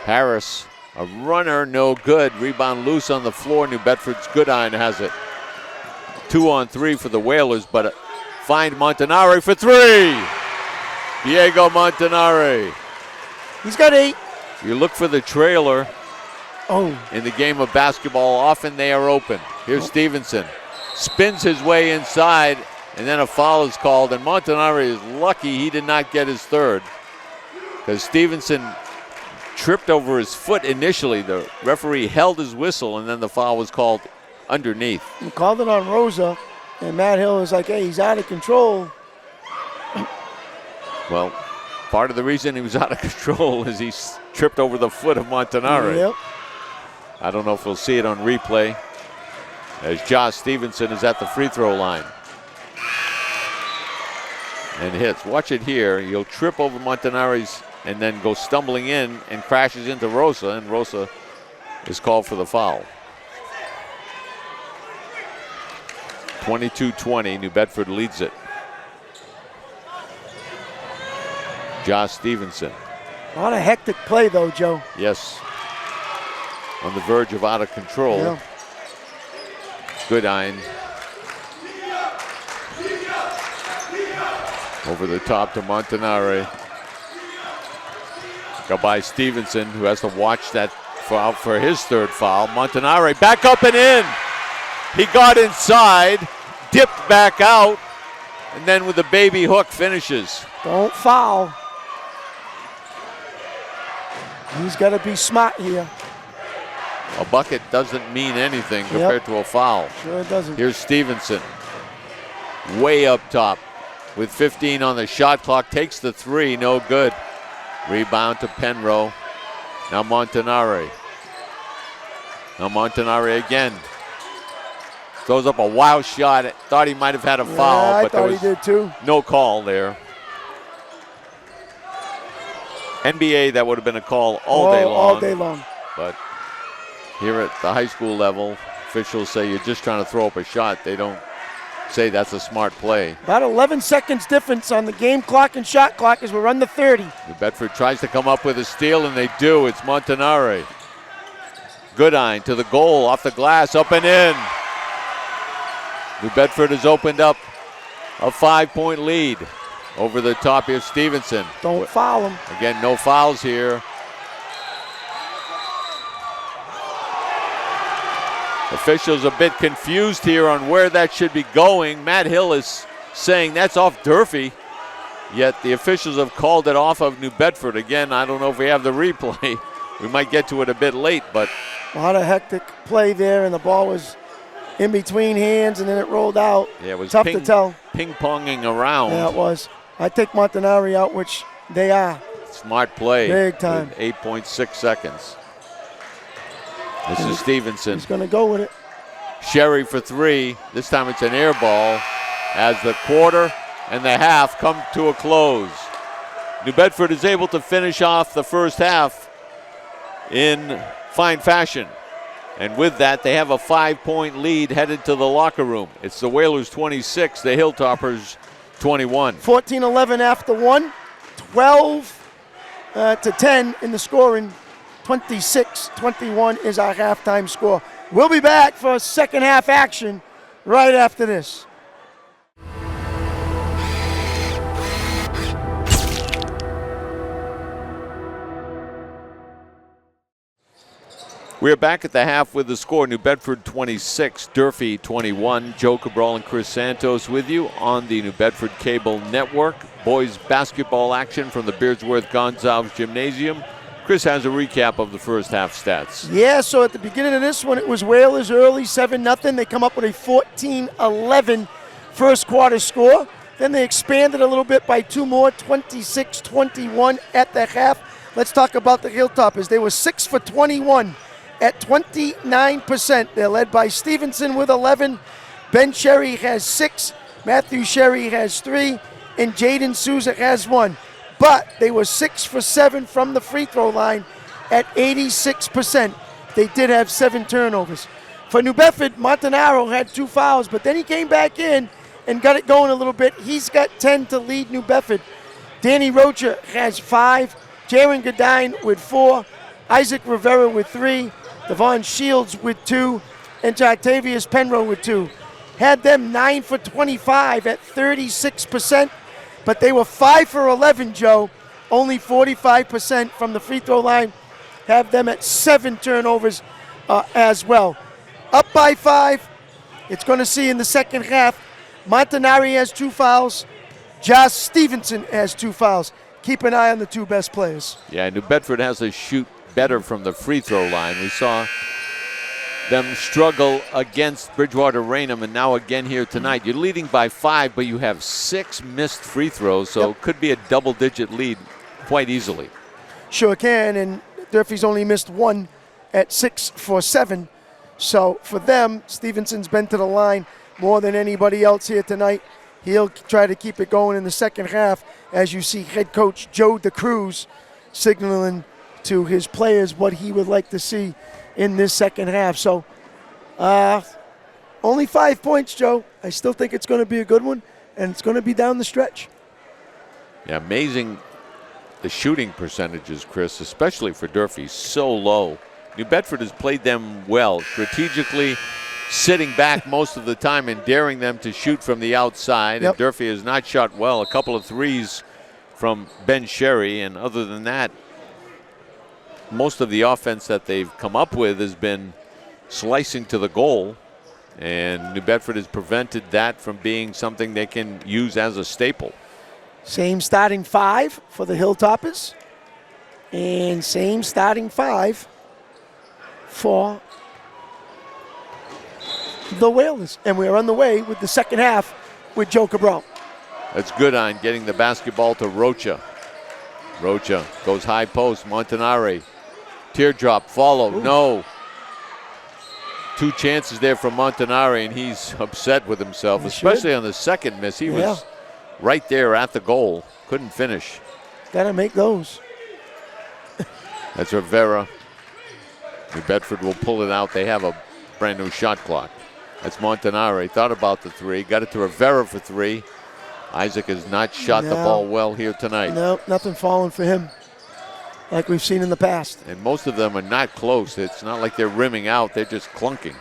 Harris, a runner, no good. Rebound loose on the floor. New Bedford's Goodine has it. 2-on-3 for the Whalers, but find Montanari for three. Diego Montanari. He's got 8. You look for the trailer in the game of basketball. Often they are open. Here's Stevenson. Spins his way inside, and then a foul is called. And Montanari is lucky he did not get his third, because Stevenson tripped over his foot initially. The referee held his whistle, and then the foul was called underneath. He called it on Rosa, and Matt Hill is like, hey, he's out of control. Well, part of the reason he was out of control is he tripped over the foot of Montanari. Yep. I don't know if we'll see it on replay, as Josh Stevenson is at the free throw line and hits. Watch it here. He'll trip over Montanari's and then go stumbling in and crashes into Rosa, and Rosa is called for the foul. 22-20, New Bedford leads it. Josh Stevenson. A lot of hectic play, though, Joe. Yes. On the verge of out of control. Yeah. Goodine. Over the top to Montanari. Go by Stevenson, who has to watch that foul for his third foul. Montanari back up and in. He got inside, dipped back out, and then with the baby hook finishes. Don't foul. He's got to be smart here. A bucket doesn't mean anything compared to a foul. Sure it doesn't. Here's Stevenson. Way up top with 15 on the shot clock. Takes the three, no good. Rebound to Penrose. Now Montanari. Now Montanari again. Throws up a wild shot. Thought he might have had a foul, but there was he did too. No call there. NBA, that would have been a call all day long. All day long. But here at the high school level, officials say you're just trying to throw up a shot. They don't say that's a smart play. About 11 seconds difference on the game clock and shot clock as we run the 30. New Bedford tries to come up with a steal, and they do. It's Montanari. Goodine to the goal, off the glass, up and in. New Bedford has opened up a 5-point lead. Over the top here, Stevenson. Don't foul him. Again, no fouls here. Officials a bit confused here on where that should be going. Matt Hill is saying that's off Durfee, yet the officials have called it off of New Bedford. Again, I don't know if we have the replay. We might get to it a bit late, but a lot of hectic play there, and the ball was in between hands, and then it rolled out. Yeah, it was tough to tell. Ping-ponging around. Yeah, it was. I take Montanari out, which they are. Smart play. Big time. With 8.6 seconds. This is Stevenson. He's going to go with it. Sherry for three. This time it's an air ball as the quarter and the half come to a close. New Bedford is able to finish off the first half in fine fashion. And with that, they have a 5-point lead headed to the locker room. It's the Whalers 26, the Hilltoppers 21. 14-11 after one, 12-10 in the scoring. 26-21 is our halftime score. We'll be back for second half action right after this. We're back at the half with the score. New Bedford 26, Durfee 21. Joe Cabral and Chris Santos with you on the New Bedford Cable Network. Boys basketball action from the Beardsworth Gonzalez Gymnasium. Chris has a recap of the first half stats. Yeah, so at the beginning of this one, it was Whalers early, 7-0. They come up with a 14-11 first quarter score. Then they expanded a little bit by two more, 26-21 at the half. Let's talk about the Hilltoppers. They were 6 for 21 at 29%. They're led by Stevenson with 11. Ben Sherry has 6. Matthew Sherry has 3. And Jaden Souza has 1. But they were 6 for 7 from the free throw line at 86%. They did have 7 turnovers. For New Bedford, Montanaro had 2 fouls, but then he came back in and got it going a little bit. He's got 10 to lead New Bedford. Danny Rocha has 5. Jaron Godine with 4. Isaac Rivera with 3. Devon Shields with 2. And Octavius Penrose with 2. Had them 9 for 25 at 36%. But they were 5 for 11, Joe. Only 45% from the free throw line. Have them at 7 turnovers as well. Up by 5. It's going to see in the second half. Montanari has 2 fouls. Josh Stevenson has 2 fouls. Keep an eye on the 2 best players. Yeah, New Bedford has to shoot better from the free throw line. We saw them struggle against Bridgewater Raynham, and now again here tonight. You're leading by 5, but you have 6 missed free throws, so it could be a double-digit lead quite easily. Sure can, and Durfee's only missed 1 at 6 for 7. So for them, Stevenson's been to the line more than anybody else here tonight. He'll try to keep it going in the second half as you see head coach Joe DeCruz signaling to his players what he would like to see in this second half. So only 5 points, Joe. I still think it's going to be a good one, and it's going to be down the stretch. Yeah, amazing the shooting percentages, Chris, especially for Durfee, so low. New Bedford has played them well, strategically sitting back most of the time and daring them to shoot from the outside. And Durfee has not shot well. A couple of threes from Ben Sherry, and other than that, most of the offense that they've come up with has been slicing to the goal, and New Bedford has prevented that from being something they can use as a staple. Same starting 5 for the Hilltoppers, and same starting 5 for the Whalers. And we're on the way with the second half with Joe Cabral. That's good on getting the basketball to Rocha. Rocha goes high post, Montanari. Teardrop, follow, no. 2 chances there from Montanari, and he's upset with himself, especially on the second miss. He was right there at the goal, couldn't finish. Gotta make those. That's Rivera. New Bedford will pull it out. They have a brand new shot clock. That's Montanari, thought about the 3, got it to Rivera for 3. Isaac has not shot the ball well here tonight. No, nothing falling for him like we've seen in the past. And most of them are not close. It's not like they're rimming out, they're just clunking.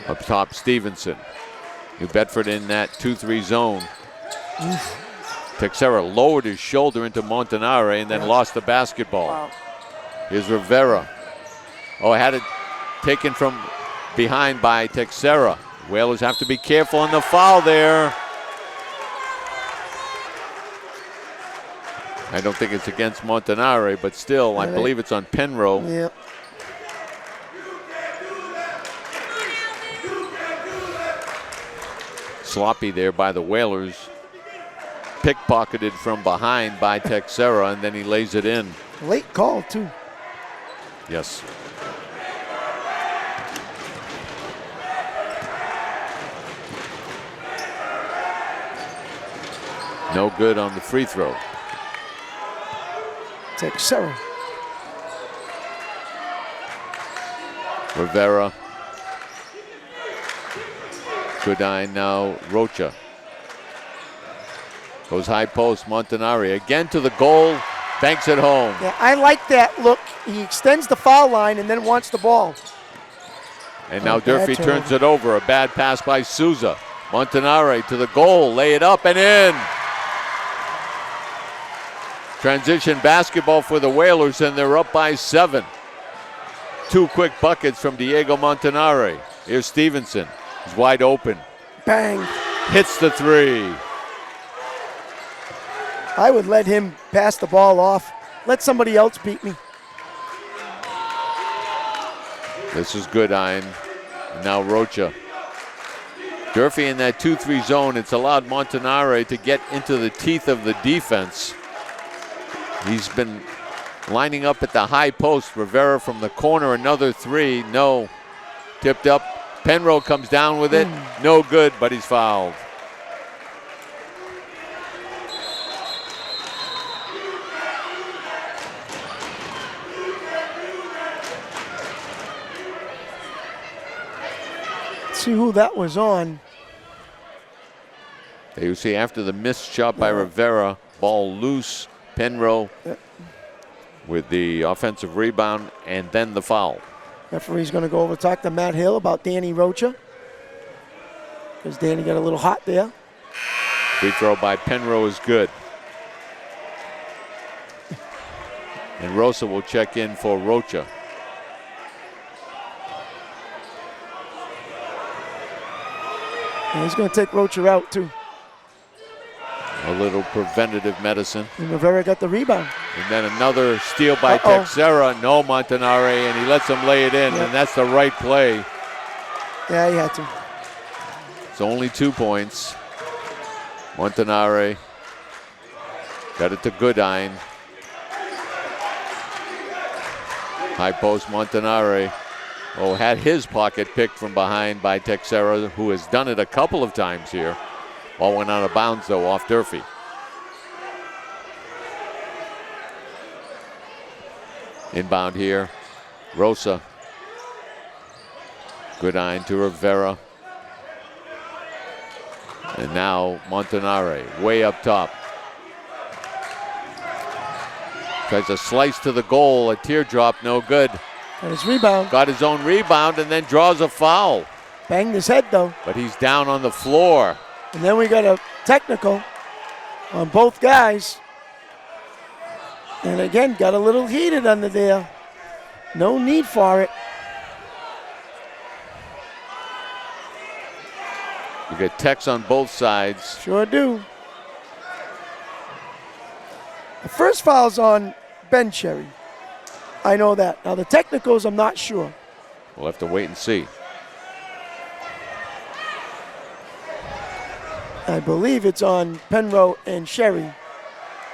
Up top, Stevenson. New Bedford in that 2-3 zone. Texera lowered his shoulder into Montanari and then lost the basketball. Wow. Here's Rivera. Oh, had it taken from behind by Texera. Whalers have to be careful on the foul there. I don't think it's against Montanari, but still, I believe it's on Penrose. Yep. Sloppy there by the Whalers. Pickpocketed from behind by Texera, and then he lays it in. Late call, too. Yes. No good on the free throw. Texera. Rivera. Goodine now. Rocha. Goes high post. Montanari again to the goal. Banks it home. Yeah, I like that look. He extends the foul line and then wants the ball. And now Durfee turns it over. A bad pass by Souza. Montanari to the goal. Lay it up and in. Transition basketball for the Whalers, and they're up by 7. 2 quick buckets from Diego Montanari. Here's Stevenson. He's wide open. Bang. Hits the 3. I would let him pass the ball off. Let somebody else beat me. This is Goodine. Now Rocha. Durfee in that 2-3 zone. It's allowed Montanari to get into the teeth of the defense. He's been lining up at the high post. Rivera from the corner, another 3. No. Tipped up. Penrose comes down with it. No good, but he's fouled. Let's see who that was on. There you see after the missed shot by Rivera, ball loose. Penrose with the offensive rebound and then the foul. Referee's going to go over and talk to Matt Hill about Danny Rocha, because Danny got a little hot there. Free throw by Penrose is good. And Rosa will check in for Rocha. And he's going to take Rocha out too. A little preventative medicine. And Rivera got the rebound. And then another steal by Texera. No, Montanari, and he lets him lay it in, and that's the right play. Yeah, he had to. It's only 2 points. Montanari got it to Goodine. High post Montanari. Oh, had his pocket picked from behind by Texera, who has done it a couple of times here. Ball went out of bounds, though, off Durfee. Inbound here. Rosa. Goodine to Rivera. And now Montanari, way up top. Tries a slice to the goal, a teardrop, no good. Got his rebound. Got his own rebound and then draws a foul. Banged his head, though. But he's down on the floor. And then we got a technical on both guys. And again, got a little heated under there. No need for it. You get techs on both sides. Sure do. The first foul's on Ben Cherry. I know that. Now the technicals, I'm not sure. We'll have to wait and see. I believe it's on Penrose and Sherry,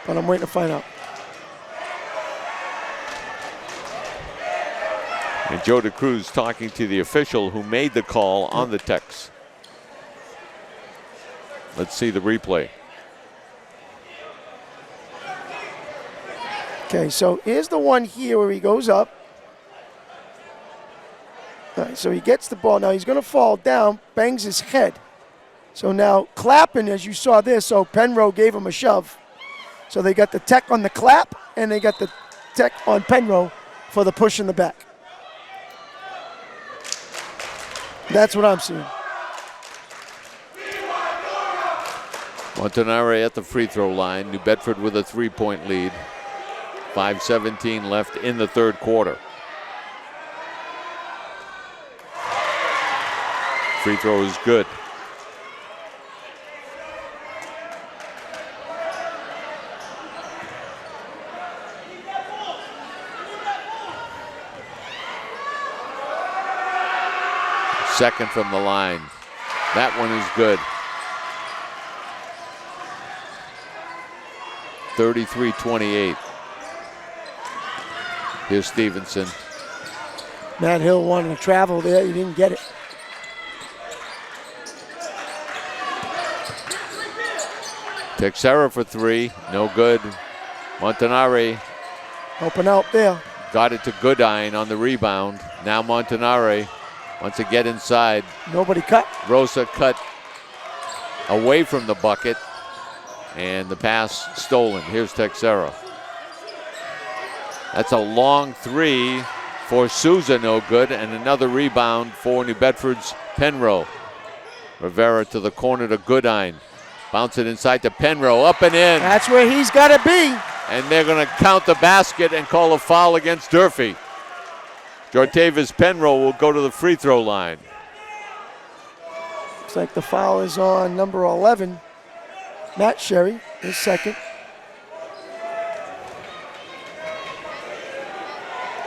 but I'm waiting to find out. And Joe DeCruz talking to the official who made the call on the text. Let's see the replay. Okay, so here's the one here where he goes up. All right, so he gets the ball. Now he's going to fall down, bangs his head. So now clapping, as you saw this, so Penrose gave him a shove. So they got the tech on the clap, and they got the tech on Penrose for the push in the back. That's what I'm seeing. Montanari at the free throw line. New Bedford with a 3-point lead. 5:17 left in the third quarter. Free throw is good. Second from the line. That one is good. 33-28. Here's Stevenson. Matt Hill wanted to travel there. He didn't get it. Texera for three. No good. Montanari Open out there. got it to Goodine on the rebound. Now Montanari wants to get inside. Nobody cut. Rosa cut away from the bucket. And the pass stolen. Here's Texera. That's a long three for Souza, no good. And another rebound for New Bedford's Penrose. Rivera to the corner to Goodine. Bounce it inside to Penrose. Up and in. That's where he's got to be. And they're going to count the basket and call a foul against Durfee. Jortavis Penrose will go to the free throw line. Looks like the foul is on number 11. Matt Sherry, his second.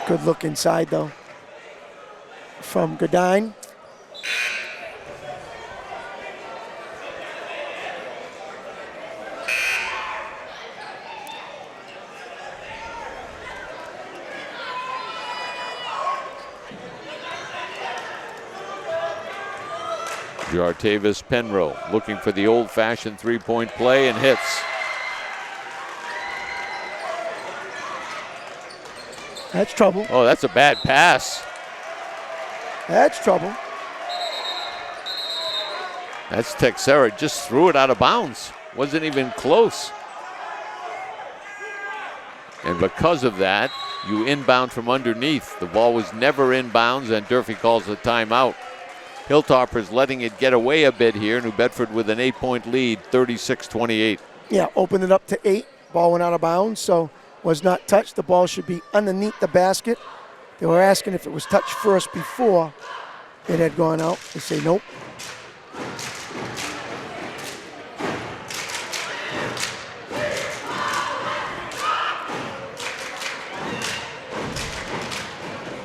Good look inside, though, from Goodine. Jartavis Penrose looking for the old-fashioned three-point play and hits. That's trouble. Oh, that's a bad pass. That's trouble. That's Texera. Just threw it out of bounds. Wasn't even close. And because of that, you inbound from underneath. The ball was never inbounds, and Durfee calls a timeout. Hilltoppers letting it get away a bit here. New Bedford with an 8-point lead, 36-28. Yeah, opened it up to 8. Ball went out of bounds, so was not touched. The ball should be underneath the basket. They were asking if it was touched first before it had gone out. They say nope.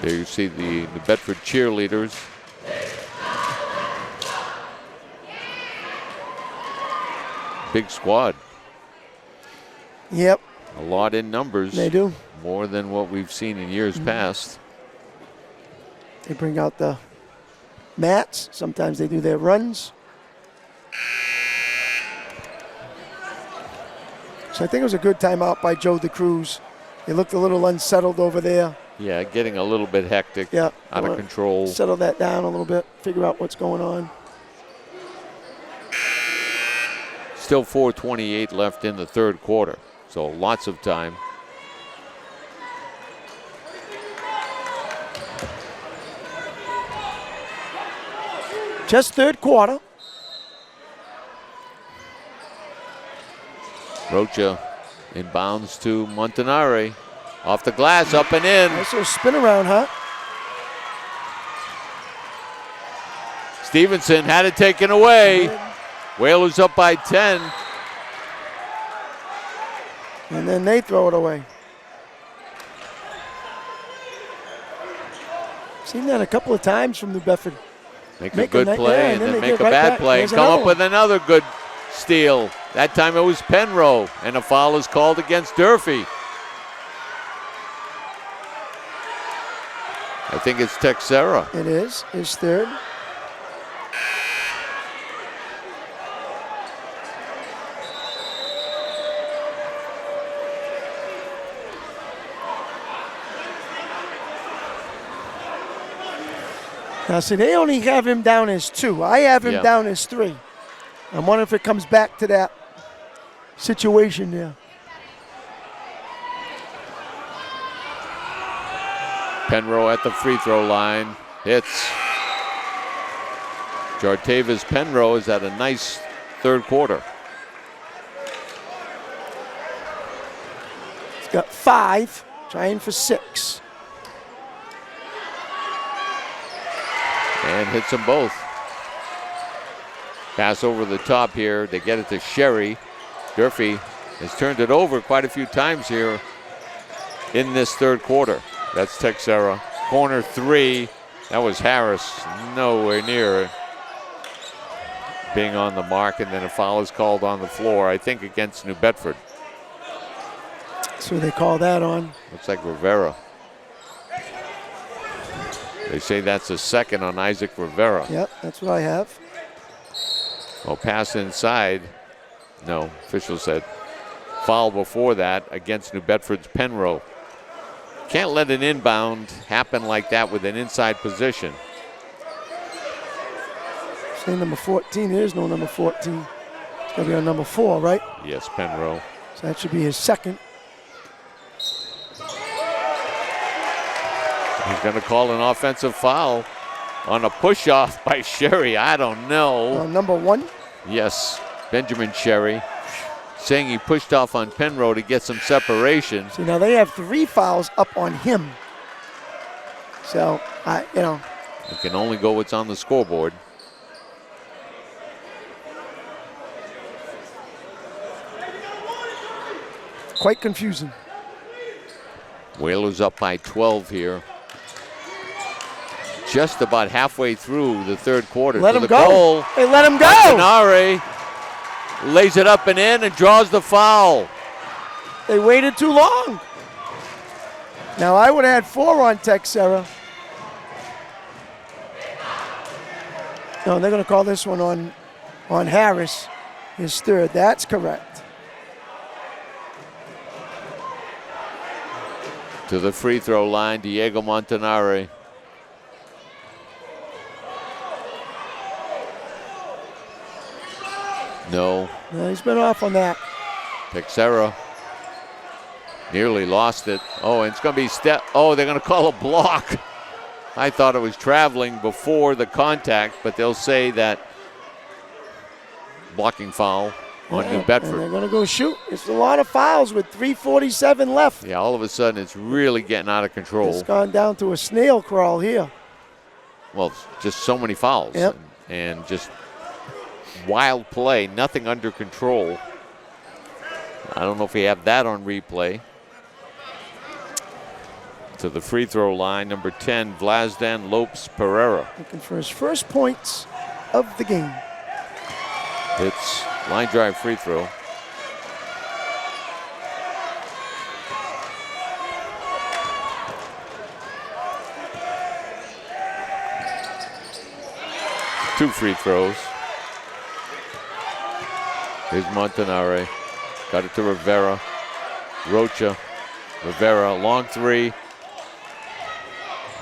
There you see the New Bedford cheerleaders. Big squad. Yep. A lot in numbers. They do. More than what we've seen in years past. They bring out the mats. Sometimes they do their runs. So I think it was a good timeout by Joe DeCruz. He looked a little unsettled over there. Yeah, getting a little bit hectic. Yeah. Out of control. Settle that down a little bit. Figure out what's going on. Still 4:28 left in the third quarter, so lots of time. Just third quarter. Rocha inbounds to Montanari. Off the glass, up and in. Nice little spin around, huh? Stevenson had it taken away. Whalers up by 10. And then they throw it away. Seen that a couple of times from New Bedford. Make a good play and then make a bad play. Come up with another good steal. That time it was Penrose, and a foul is called against Durfee. I think it's Texera. It is, his third. Now, see, they only have him down as 2. I have him down as 3. I'm wondering if it comes back to that situation there. Penrose at the free throw line. Hits. Jartavis Penrose had a nice third quarter. He's got 5, trying for 6. And hits them both. Pass over the top here. They get it to Sherry. Durfee has turned it over quite a few times here in this third quarter. That's Texera. Corner 3. That was Harris. Nowhere near being on the mark, and then a foul is called on the floor, I think against New Bedford. So they call that on. Looks like Rivera. They say that's a second on Isaac Rivera. Yep, that's what I have. Well, pass inside. No, official said foul before that against New Bedford's Penrose. Can't let an inbound happen like that with an inside position. Say number 14. There is no number 14. It's going to be on number 4, right? Yes, Penrose. So that should be his second. He's going to call an offensive foul on a push-off by Sherry. I don't know. Number 1? Yes, Benjamin Sherry, saying he pushed off on Penrose to get some separation. See, now they have 3 fouls up on him. So, You can only go what's on the scoreboard. Quite confusing. Whalers up by 12 here. Just about halfway through the third quarter. Let to him the go. Goal. Hey, let him go. Montanari lays it up and in and draws the foul. They waited too long. Now I would have had 4 on Texera. No, they're going to call this one on Harris, his third. That's correct. To the free throw line, Diego Montanari. No. He's been off on that. Texera nearly lost it. Oh, and it's going to be they're going to call a block. I thought it was traveling before the contact, but they'll say that blocking foul on New Bedford. And they're going to go shoot. It's a lot of fouls with 3:47 left. Yeah, all of a sudden it's really getting out of control. It's gone down to a snail crawl here. Well, just so many fouls. Yep. And just wild play, nothing under control. I don't know if we have that on replay. To the free throw line, number 10, Vlasdan Lopes Pereira. Looking for his first points of the game. It's line drive free throw. Two free throws. Here's Montanari. Got it to Rivera. Rocha. Rivera, long three.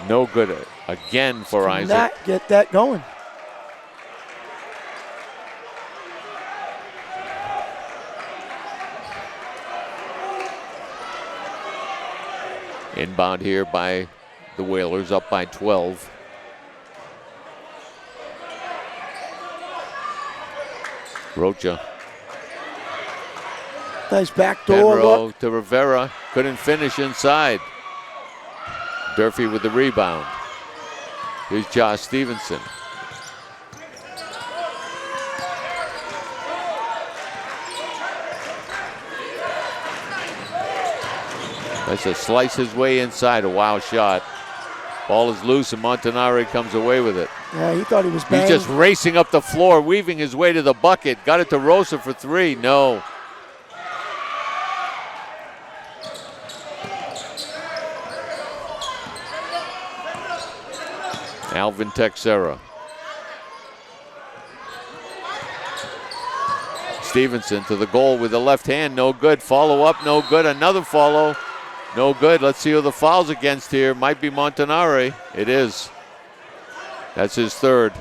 No good again for Isaac. Not get that going. Inbound here by the Whalers, up by 12. Rocha. Nice backdoor look. To Rivera, couldn't finish inside. Durfee with the rebound. Here's Josh Stevenson. That's to slice his way inside, a wild shot. Ball is loose and Montanari comes away with it. Yeah, he thought he was banged. He's just racing up the floor, weaving his way to the bucket. Got it to Rosa for 3, no. Alvin Texera. Stevenson to the goal with the left hand, no good. Follow up, no good. Another follow, no good. Let's see who the foul's against here. Might be Montanari. It is. That's his third.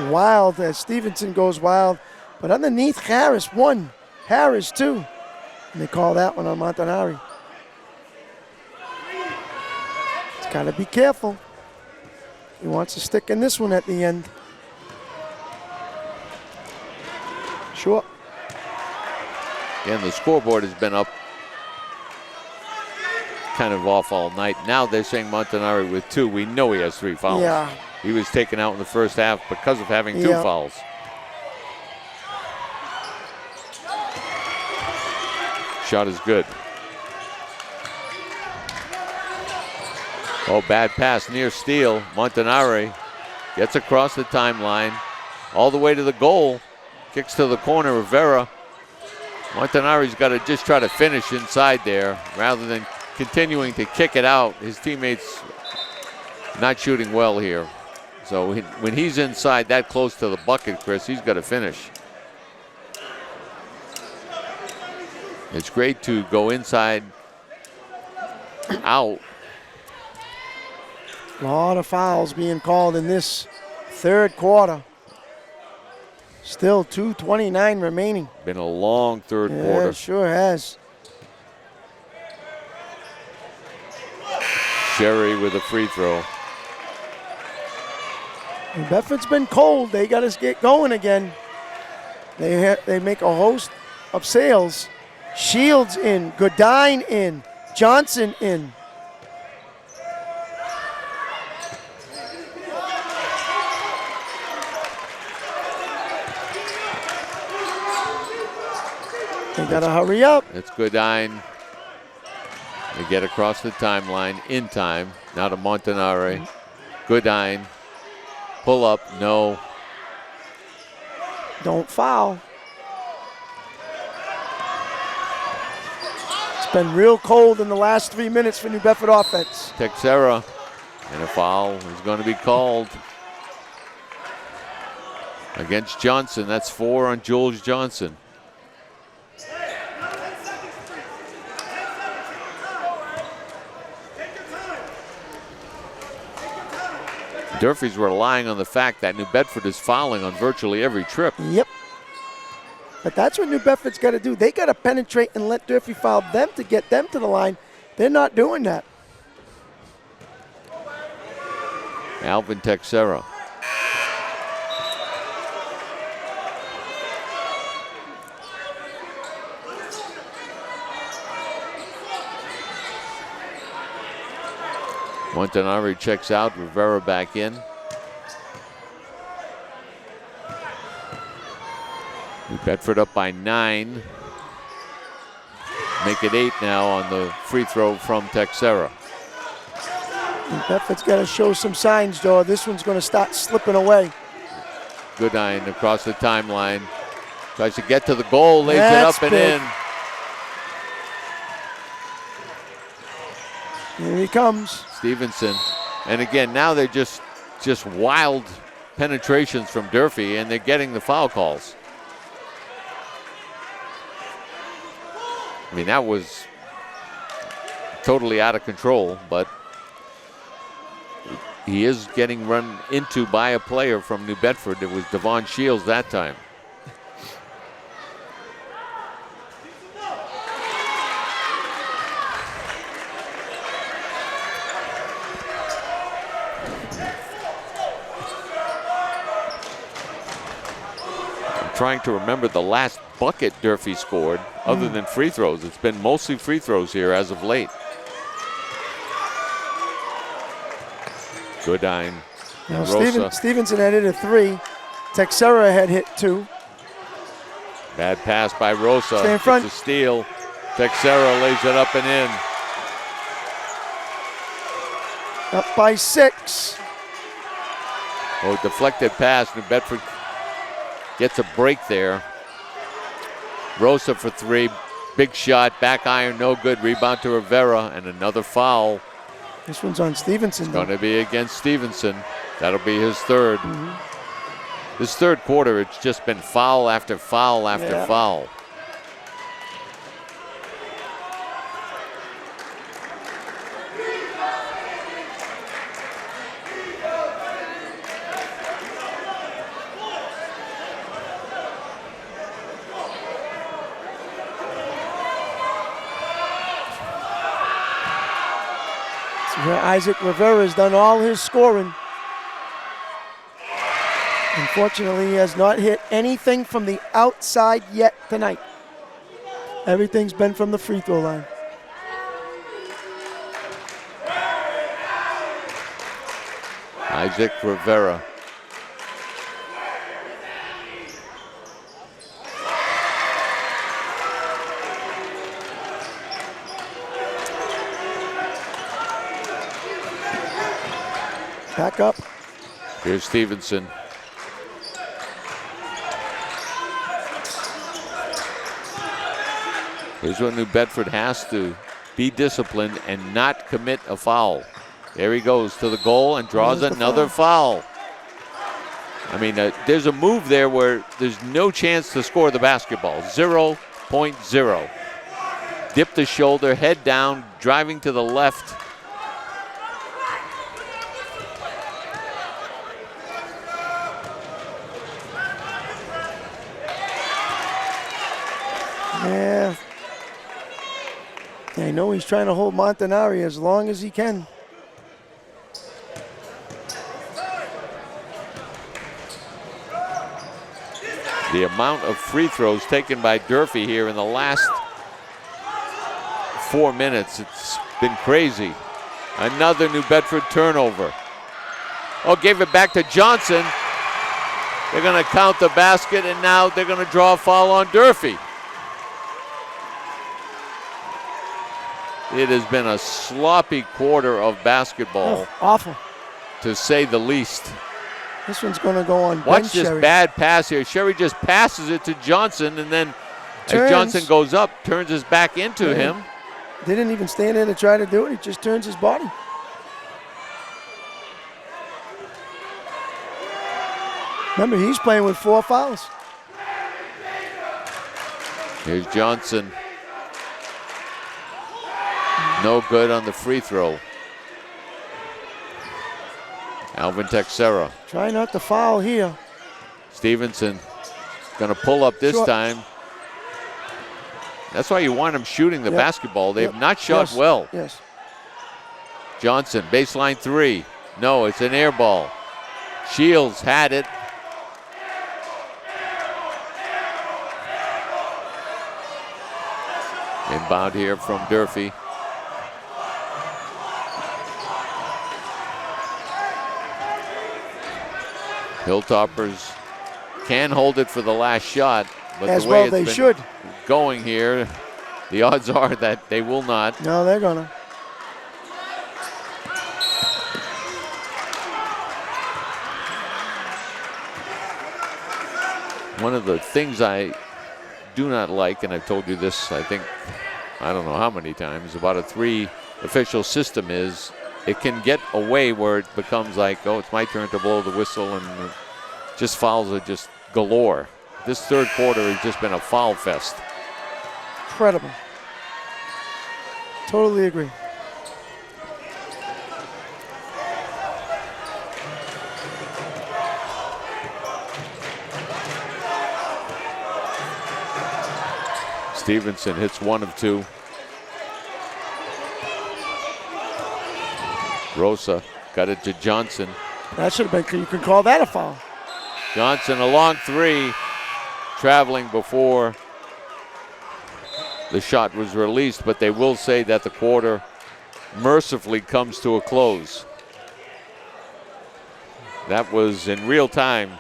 Wild as Stevenson goes wild. But underneath, Harris 1, Harris 2. And they call that one on Montanari. He's got to be careful. He wants to stick in this one at the end. Sure. And the scoreboard has been up kind of off all night. Now they're saying Montanari with 2. We know he has 3 fouls. Yeah. He was taken out in the first half because of having 2 fouls. Shot is good. Oh, bad pass near steal. Montanari gets across the timeline all the way to the goal. Kicks to the corner. Rivera Montanari's got to just try to finish inside there rather than continuing to kick it out. His teammates not shooting well here. So when he's inside that close to the bucket, Chris, he's got to finish. It's great to go inside out. A lot of fouls being called in this third quarter. Still 2:29 remaining. Been a long third Yeah, quarter. it sure has. Sherry with a free throw. And Bedford's been cold. They got to get going again. They make a host of sales. Shields in, Goodine in, Johnson in. They got to hurry up. It's Goodine. They get across the timeline in time. Now to Montanari. Goodine. Pull up, no. Don't foul. It's been real cold in the last 3 minutes for New Bedford offense. Texera, and a foul is going to be called against Johnson. That's 4 on Jules Johnson. Durfee's relying on the fact that New Bedford is fouling on virtually every trip. Yep. But that's what New Bedford's got to do. They got to penetrate and let Durfee foul them to get them to the line. They're not doing that. Alvin Texera. Montanari checks out, Rivera back in. New Bedford up by 9. Make it 8 now on the free throw from Texera. New Bedford's got to show some signs, though. This one's going to start slipping away. Goodine across the timeline. Tries to get to the goal, lays That's it up and big. in. Here he comes. Stevenson. And again, now they're just wild penetrations from Durfee, and they're getting the foul calls. I mean, that was totally out of control, but he is getting run into by a player from New Bedford. It was Devon Shields that time. Trying to remember the last bucket Durfee scored other than free throws. It's been mostly free throws here as of late. Goodine. Now Rosa. Stevenson had hit a 3. Texera had hit 2. Bad pass by Rosa. Stay in front. It's a steal. Texera lays it up and in. Up by 6. Oh, deflected pass. New Bedford gets a break there. Rosa for 3. Big shot. Back iron. No good. Rebound to Rivera. And another foul. This one's on Stevenson. Going to be against Stevenson. That'll be his third. This third quarter, it's just been foul after foul after foul. Where Isaac Rivera has done all his scoring. Unfortunately, he has not hit anything from the outside yet tonight. Everything's been from the free throw line. Isaac Rivera. Back up. Here's Stevenson. Here's what New Bedford has to be disciplined and not commit a foul. There he goes to the goal and draws another foul. I mean, there's a move there where there's no chance to score the basketball. 0.0. Dip the shoulder, head down, driving to the left. Yeah. I know he's trying to hold Montanari as long as he can. The amount of free throws taken by Durfee here in the last 4 minutes, it's been crazy. Another New Bedford turnover. Oh, gave it back to Johnson. They're going to count the basket, and now they're going to draw a foul on Durfee. It has been a sloppy quarter of basketball. Oh, awful. To say the least. This one's going to go on Watch this Sherry. bad pass here. Sherry just passes it to Johnson, and then as Johnson goes up, turns his back into him. Didn't even stand there to try to do it. He just turns his body. Remember, he's playing with 4 fouls. Here's Johnson. No good on the free throw. Alvin Texera. Try not to foul here. Stevenson going to pull up this time. That's why you want them shooting the basketball. They've not shot well. Yes. Johnson, baseline 3. No, it's an air ball. Shields had it. Inbound here from Durfee. Hilltoppers can hold it for the last shot, but as the way well it's they been should. Going here, the odds are that they will not. No, they're gonna. One of the things I do not like, and I've told you this, I think, I don't know how many times, about a 3 official system is it can get away where it becomes like, oh, it's my turn to blow the whistle, and just fouls are just galore. This third quarter has just been a foul fest. Incredible. Totally agree. Stevenson hits 1 of 2. Rosa got it to Johnson. That should have been, you can call that a foul. Johnson, a long 3, traveling before the shot was released, but they will say that the quarter mercifully comes to a close. That was in real time.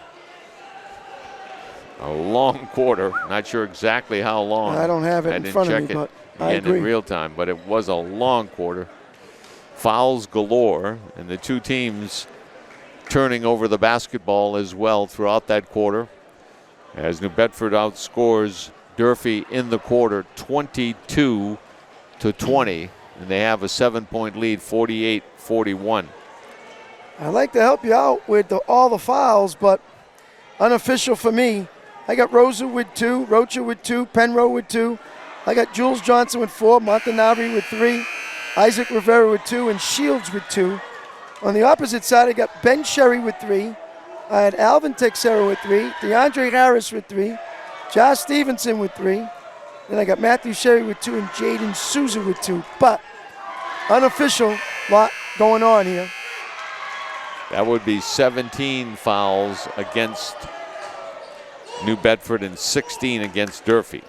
A long quarter. Not sure exactly how long. I don't have it in front of me, but I agree. In real time, but it was a long quarter. Fouls galore, and the two teams turning over the basketball as well throughout that quarter. As New Bedford outscores Durfee in the quarter 22-20, and they have a 7-point lead, 48-41. I'd like to help you out with all the fouls, but unofficial for me. I got Rosa with 2, Rocha with 2, Penrose with 2. I got Jules Johnson with 4, Montanari with 3, Isaac Rivera with 2, and Shields with 2. On the opposite side, I got Ben Sherry with 3. I had Alvin Texera with 3, DeAndre Harris with 3, Josh Stevenson with 3. Then I got Matthew Sherry with 2 and Jaden Souza with 2. But unofficial, lot going on here. That would be 17 fouls against New Bedford and 16 against Durfee.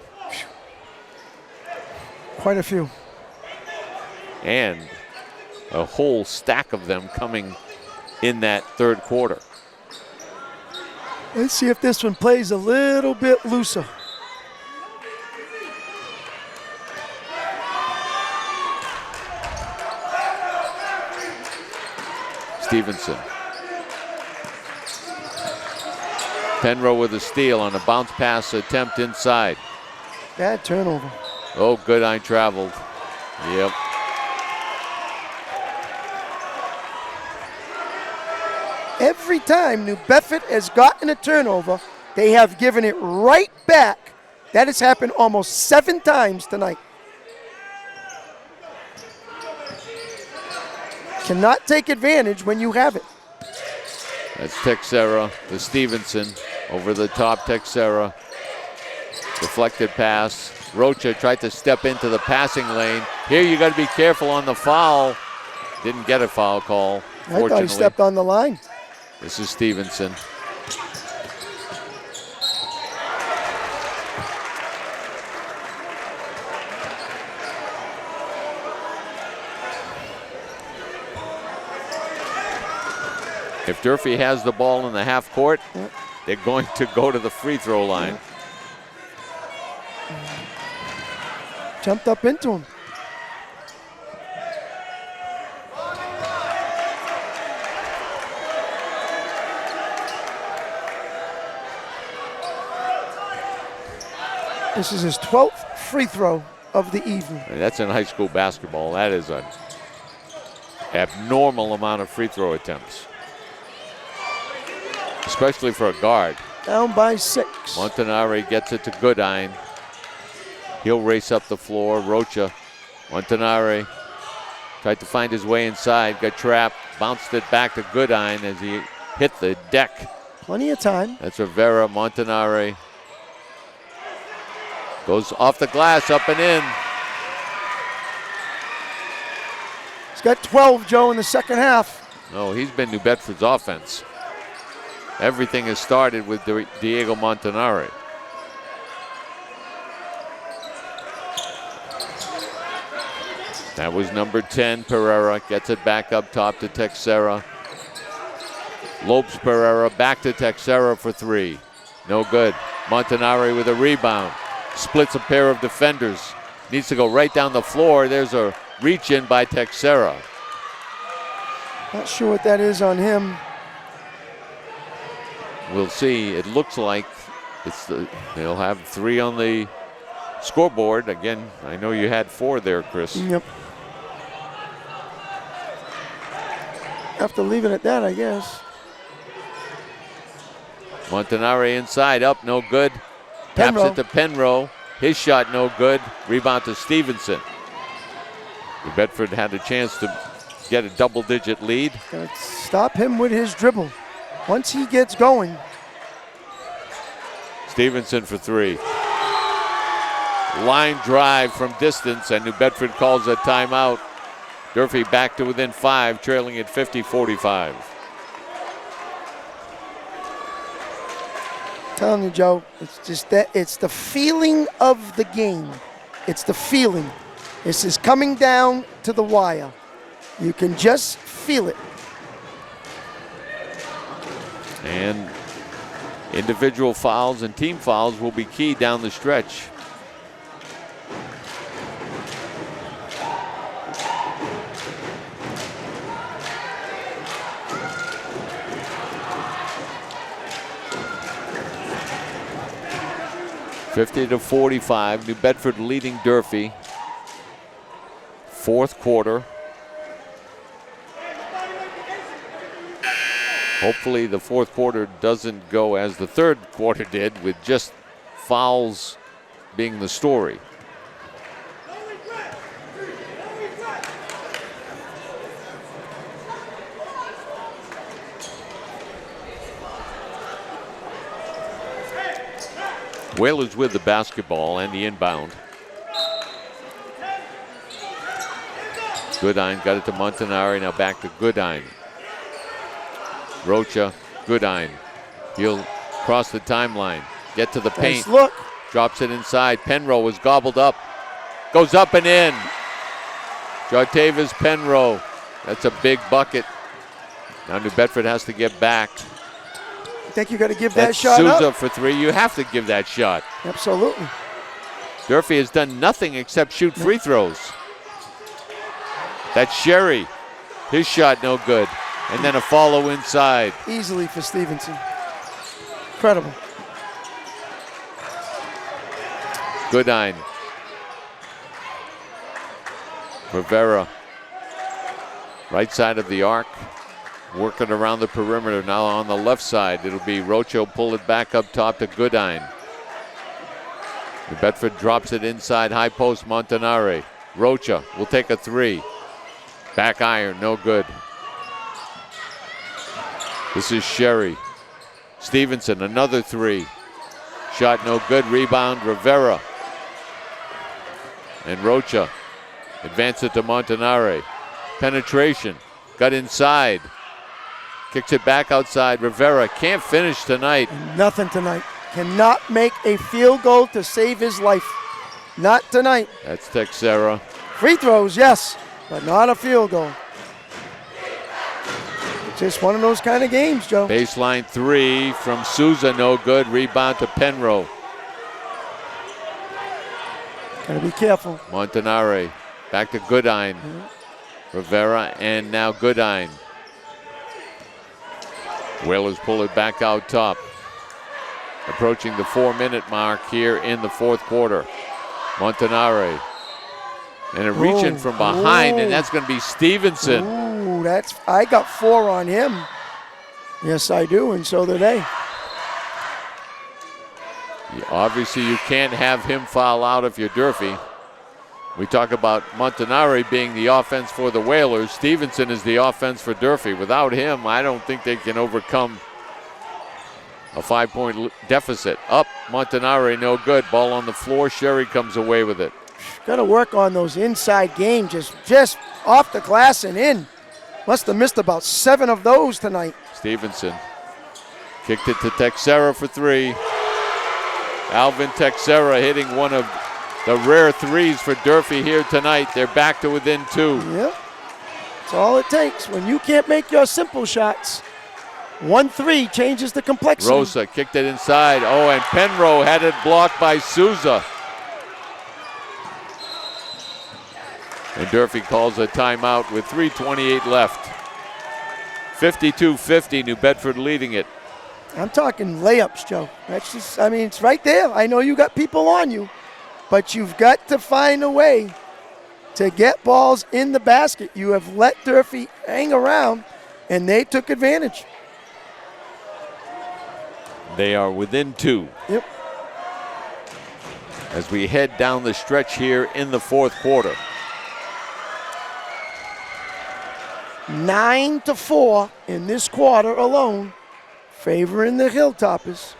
Quite a few. And a whole stack of them coming in that third quarter. Let's see if this one plays a little bit looser. Stevenson. Penrose with a steal on a bounce pass attempt inside. Bad turnover. Oh, Goodine traveled. Yep. Every time New Bedford has gotten a turnover, they have given it right back. That has happened almost 7 times tonight. Cannot take advantage when you have it. That's Texera to Stevenson. Over the top, Texera. Deflected pass. Rocha tried to step into the passing lane. Here you got to be careful on the foul. Didn't get a foul call, fortunately. I thought he stepped on the line. This is Stevenson. If Durfee has the ball in the half court, they're going to go to the free throw line. Jumped up into him. This is his 12th free throw of the evening. And that's in high school basketball. That is an abnormal amount of free throw attempts, especially for a guard. Down by 6. Montanari gets it to Goodine. He'll race up the floor. Rocha. Montanari tried to find his way inside, got trapped, bounced it back to Goodine as he hit the deck. Plenty of time. That's Rivera. Montanari goes off the glass, up and in. He's got 12, Joe, in the second half. No, he's been New Bedford's offense. Everything has started with Diego Montanari. That was number 10, Pereira. Gets it back up top to Texera. Lopes Pereira back to Texera for 3. No good. Montanari with a rebound. Splits a pair of defenders. Needs to go right down the floor. There's a reach in by Texera. Not sure what that is on him. We'll see. It looks like they'll have 3 on the scoreboard. Again, I know you had 4 there, Chris. Yep. Have to leave it at that, I guess. Montanari inside, up, no good. Taps it to Penrose. His shot no good. Rebound to Stevenson. New Bedford had a chance to get a double-digit lead. Gotta stop him with his dribble. Once he gets going. Stevenson for 3. Line drive from distance, and New Bedford calls a timeout. Durfee back to within 5, trailing at 50-45. Telling you, Joe, it's just that it's the feeling of the game. It's the feeling. This is coming down to the wire. You can just feel it. And individual fouls and team fouls will be key down the stretch. (50-45). New Bedford leading Durfee. 4th quarter. Hopefully the 4th quarter doesn't go as the 3rd quarter did, with just fouls being the story. Whalers with the basketball and the inbound. Goodine got it to Montanari, now back to Goodine. Rocha, Goodine. He'll cross the timeline, get to the paint. Nice look. Drops it inside. Penrose was gobbled up. Goes up and in. Jartavis Penrose. That's a big bucket. Now New Bedford has to get back. I think you got to give that shot Souza up. for 3. You have to give that shot. Absolutely. Durfee has done nothing except shoot free throws. That's Sherry. His shot no good. And then a follow inside. Easily for Stevenson. Incredible. Goodine Rivera, right side of the arc, working around the perimeter. Now on the left side, it'll be Rocha pull it back up top to Goodine. New Bedford drops it inside high post Montanari. Rocha will take a three. Back iron, no good. This is Sherry. Stevenson, another three. Shot no good, rebound Rivera. And Rocha advance it to Montanari. Penetration, got inside. Kicks it back outside. Rivera can't finish tonight. Nothing tonight. Cannot make a field goal to save his life. Not tonight. That's Texera. Free throws, yes, but not a field goal. It's just one of those kind of games, Joe. Baseline three from Souza, no good. Rebound to Penrose. Gotta be careful. Montanari back to Goodine. Rivera and now Goodine. Whalers pull it back out top. Approaching the 4-minute mark here in the fourth quarter. Montanari. And a reach in from behind, and that's going to be Stevenson. Ooh, I got 4 on him. Yes, I do, and so do they. Obviously, you can't have him foul out if you're Durfee. We talk about Montanari being the offense for the Whalers. Stevenson is the offense for Durfee. Without him, I don't think they can overcome a 5-point deficit. Up, Montanari, no good. Ball on the floor. Sherry comes away with it. Got to work on those inside games, just off the glass and in. Must have missed about 7 of those tonight. Stevenson kicked it to Texera for 3. Alvin Texera hitting one of the rare threes for Durfee here tonight. They're back to within 2. Yep. That's all it takes. When you can't make your simple shots, 1-3 changes the complexity. Rosa kicked it inside. Oh, and Penrose had it blocked by Souza. And Durfee calls a timeout with 3:28 left. 52-50, New Bedford leading it. I'm talking layups, Joe. That's just, I mean, it's right there. I know you got people on you, but you've got to find a way to get balls in the basket. You have let Durfee hang around, and they took advantage. They are within 2. Yep. As we head down the stretch here in the fourth quarter. 9-4 in this quarter alone, favoring the Hilltoppers.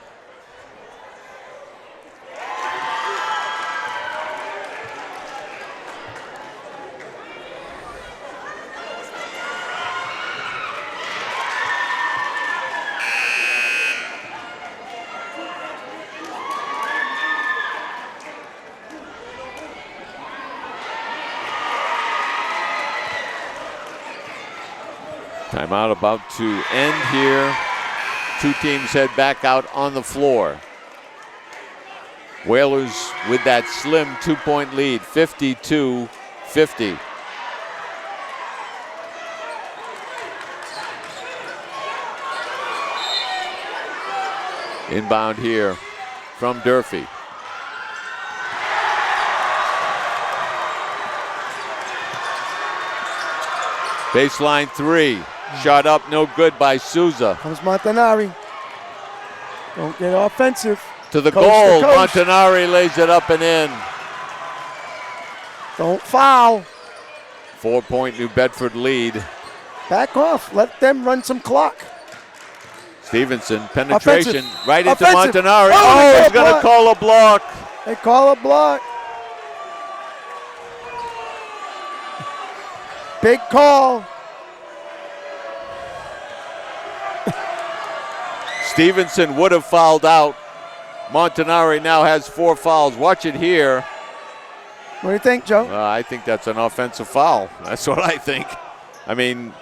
Timeout about to end here. 2 teams head back out on the floor. Whalers with that slim 2-point lead, 52-50. Inbound here from Durfee. Baseline 3. Shot up, no good by Souza. Comes Montanari. Don't get offensive. To the Coast goal, to coast. Montanari lays it up and in. Don't foul. 4-point New Bedford lead. Back off. Let them run some clock. Stevenson, penetration, Offensive. right into Offensive. Montanari. Oh, He's going to call a block. They call a block. Big call. Stevenson would have fouled out. Montanari now has 4 fouls. Watch it here. What do you think, Joe? I think that's an offensive foul. That's what I think. I mean,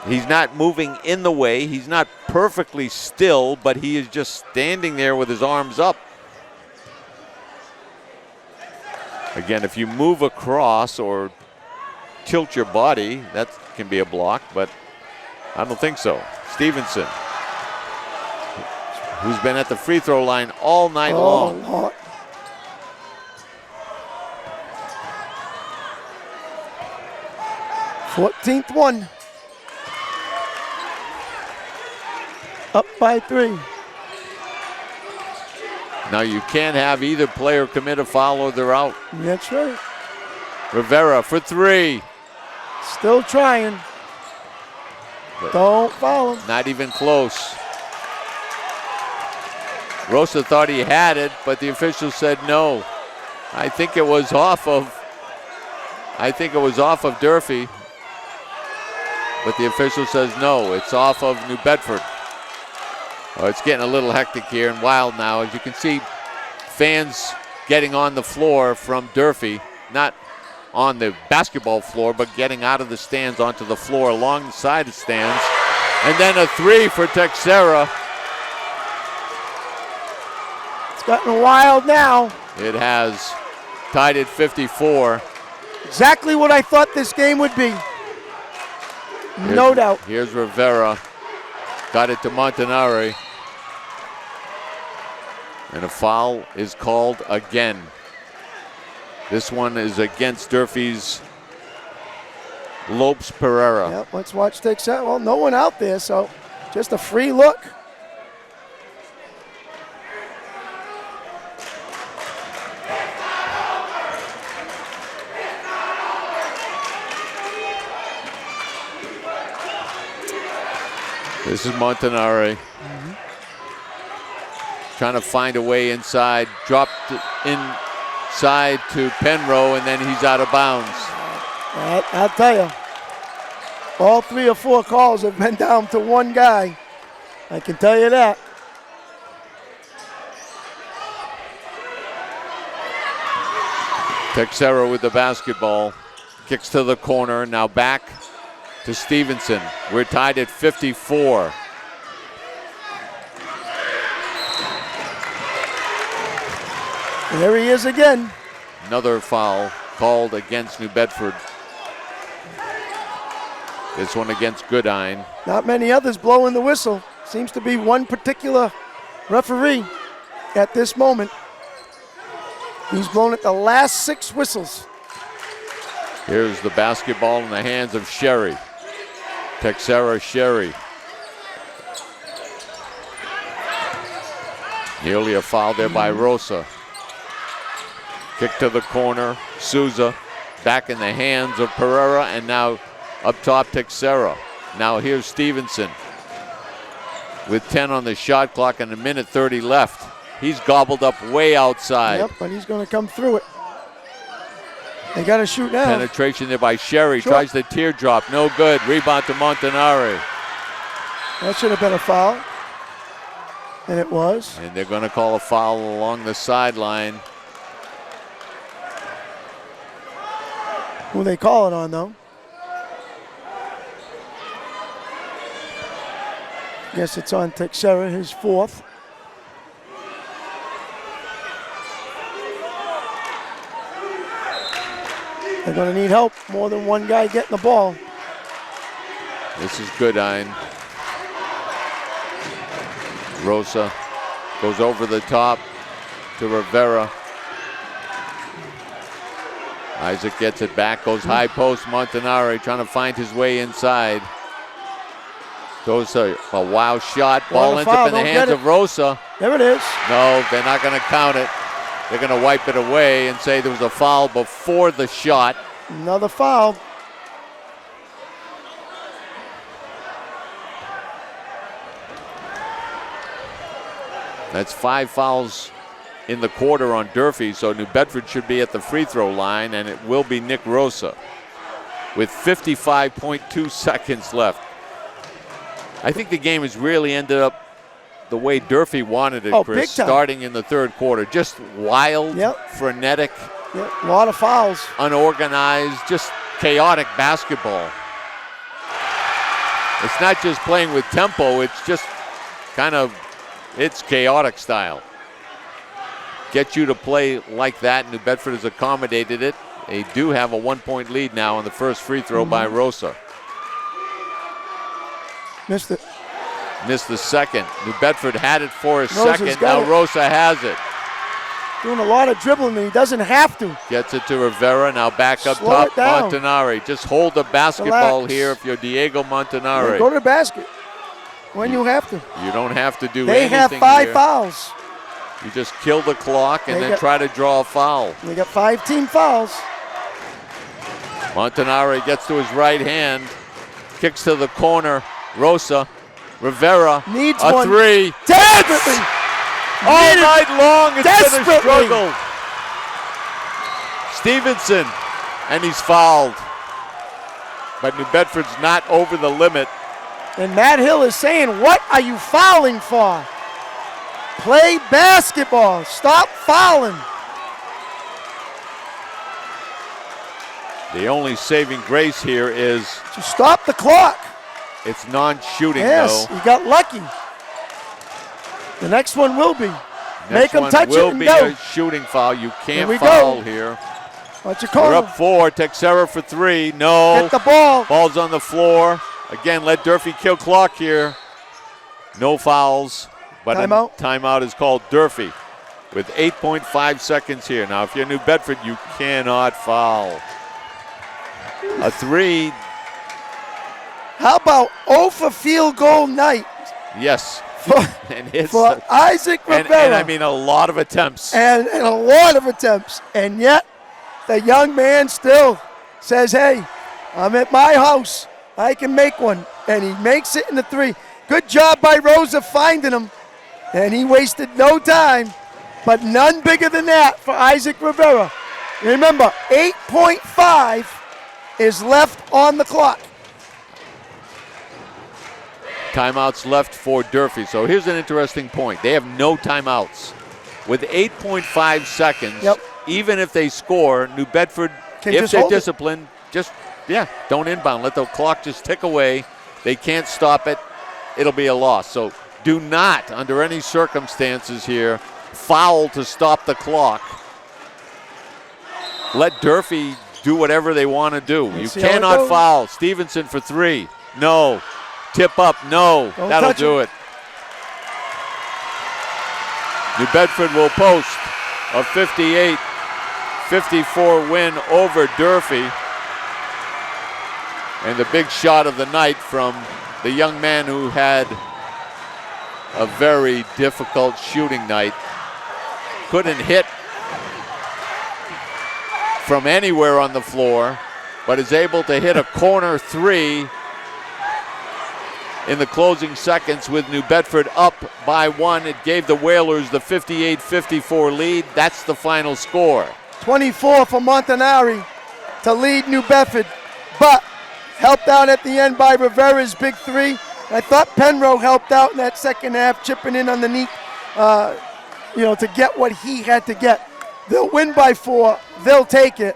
he's not moving in the way. He's not perfectly still, but he is just standing there with his arms up. Again, if you move across or tilt your body, that can be a block, but I don't think so. Stevenson, who's been at the free throw line all night long. Lord. 14th one. Up by 3. Now you can't have either player commit a foul or they're out. That's right. Rivera for 3. Still trying. But don't foul him. Not even close. Rosa thought he had it, but the official said no. I think it was off of Durfee. But the official says no, it's off of New Bedford. Oh, it's getting a little hectic here and wild now. As you can see, fans getting on the floor from Durfee, not on the basketball floor, but getting out of the stands onto the floor alongside the stands. And then a 3 for Texera. It's gotten wild now. It has, tied at 54. Exactly what I thought this game would be. No doubt. Here's Rivera. Got it to Montanari. And a foul is called again. This one is against Durfee's Lopes Pereira. Yep, let's watch Texera. Well, no one out there, so just a free look. This is Montanari. Trying to find a way inside. Dropped inside to Penrose, and then he's out of bounds. I'll tell you, all 3 or 4 calls have been down to one guy. I can tell you that. Texera with the basketball. Kicks to the corner. Now back to Stevenson. We're tied at 54. There he is again. Another foul called against New Bedford. This one against Goodine. Not many others blowing the whistle. Seems to be one particular referee at this moment. He's blown at the last 6 whistles. Here's the basketball in the hands of Sherry. Texera Sherry. Nearly a foul there by Rosa. Kick to the corner. Souza back in the hands of Pereira, and now up top Texera. Now here's Stevenson with 10 on the shot clock and 1:30 left. He's gobbled up way outside. Yep, but he's going to come through it. They got to shoot now. Penetration there by Sherry. Sure. Tries the teardrop. No good. Rebound to Montanari. That should have been a foul. And it was. And they're going to call a foul along the sideline. Who they call it on, though? Guess it's on Texera, his 4th. They're going to need help. More than one guy getting the ball. This is Goodine. Rosa goes over the top to Rivera. Isaac gets it back, goes high post. Montanari trying to find his way inside. Goes a wild shot. Ball ends up in the hands of Rosa. There it is. No, they're not going to count it. They're going to wipe it away and say there was a foul before the shot. Another foul. That's 5 fouls in the quarter on Durfee, so New Bedford should be at the free throw line, and it will be Nick Rosa with 55.2 seconds left. I think the game has really ended up the way Durfee wanted it, Chris, starting in the 3rd quarter. Just wild, frenetic, a lot of fouls, unorganized, just chaotic basketball. It's not just playing with tempo, it's just kind of, it's chaotic style. Get you to play like that. New Bedford has accommodated it. They do have a 1-point lead now on the first free throw by Rosa. Missed it. Missed the second. New Bedford had it for a Rosa's second. Now Rosa has it. Doing a lot of dribbling, and he doesn't have to. Gets it to Rivera. Now back up Slow top, it down. Montanari. Just hold the basketball Relax. here if you're Diego Montanari. Yeah, go to the basket when you have to. You don't have to do They anything have 5 here. fouls. You just kill the clock and then try to draw a foul. They got 5 team fouls. Montanari gets to his right hand, kicks to the corner. Rosa, Rivera, Needs a one. 3. Desperately. All night long, it's been a Desperately. struggle. Stevenson, and he's fouled. But New Bedford's not over the limit. And Matt Hill is saying, what are you fouling for? Play basketball. Stop fouling. The only saving grace here is To stop the clock. it's non-shooting, Yes, though. he got lucky. The next one will be. Make him Next touch one it will and be go. a shooting foul. You can't we foul go. here. What's your call? We're up 4. Texera for 3. No. Get the ball. Ball's on the floor. Again, let Durfee kill clock here. No fouls. But Timeout. a timeout is called Durfee with 8.5 seconds here. Now, if you're New Bedford, you cannot foul. A 3. How about 0 for field goal night Yes. for, And hits. for Isaac Rivera? And I mean a lot of attempts. and a lot of attempts. And yet, the young man still says, hey, I'm at my house. I can make one. And he makes it in the 3. Good job by Rosa finding him. And he wasted no time, but none bigger than that for Isaac Rivera. Remember, 8.5 is left on the clock. Timeouts left for Durfee. So here's an interesting point. They have no timeouts. With 8.5 seconds, Yep. even if they score, New Bedford, Can if just they're hold it. disciplined, don't inbound. Let the clock just tick away. They can't stop it. It'll be a loss. So do not, under any circumstances here, foul to stop the clock. Let Durfee do whatever they want to do. Let's You see how it cannot goes. foul. Stevenson for 3. No. Tip up. No. Don't That'll touch do it. New Bedford will post a 58-54 win over Durfee. And the big shot of the night from the young man who had a very difficult shooting night. Couldn't hit from anywhere on the floor, but is able to hit a corner 3 in the closing seconds with New Bedford up by 1. It gave the Whalers the 58-54 lead. That's the final score. 24 for Montanari to lead New Bedford, but helped out at the end by Rivera's big 3. I thought Penrose helped out in that second half, chipping in underneath, to get what he had to get. They'll win by 4. They'll take it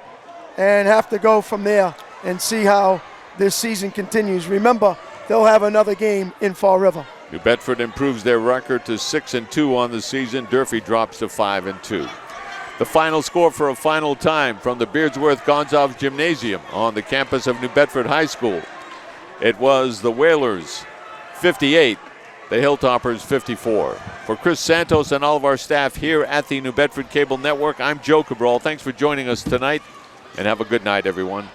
and have to go from there and see how this season continues. Remember, they'll have another game in Fall River. New Bedford improves their record to 6-2 on the season. Durfee drops to 5-2. The final score for a final time from the Beardsworth Gonzalez Gymnasium on the campus of New Bedford High School. It was the Whalers 58, the Hilltoppers 54. For Chris Santos and all of our staff here at the New Bedford Cable Network, I'm Joe Cabral. Thanks for joining us tonight, and have a good night, everyone.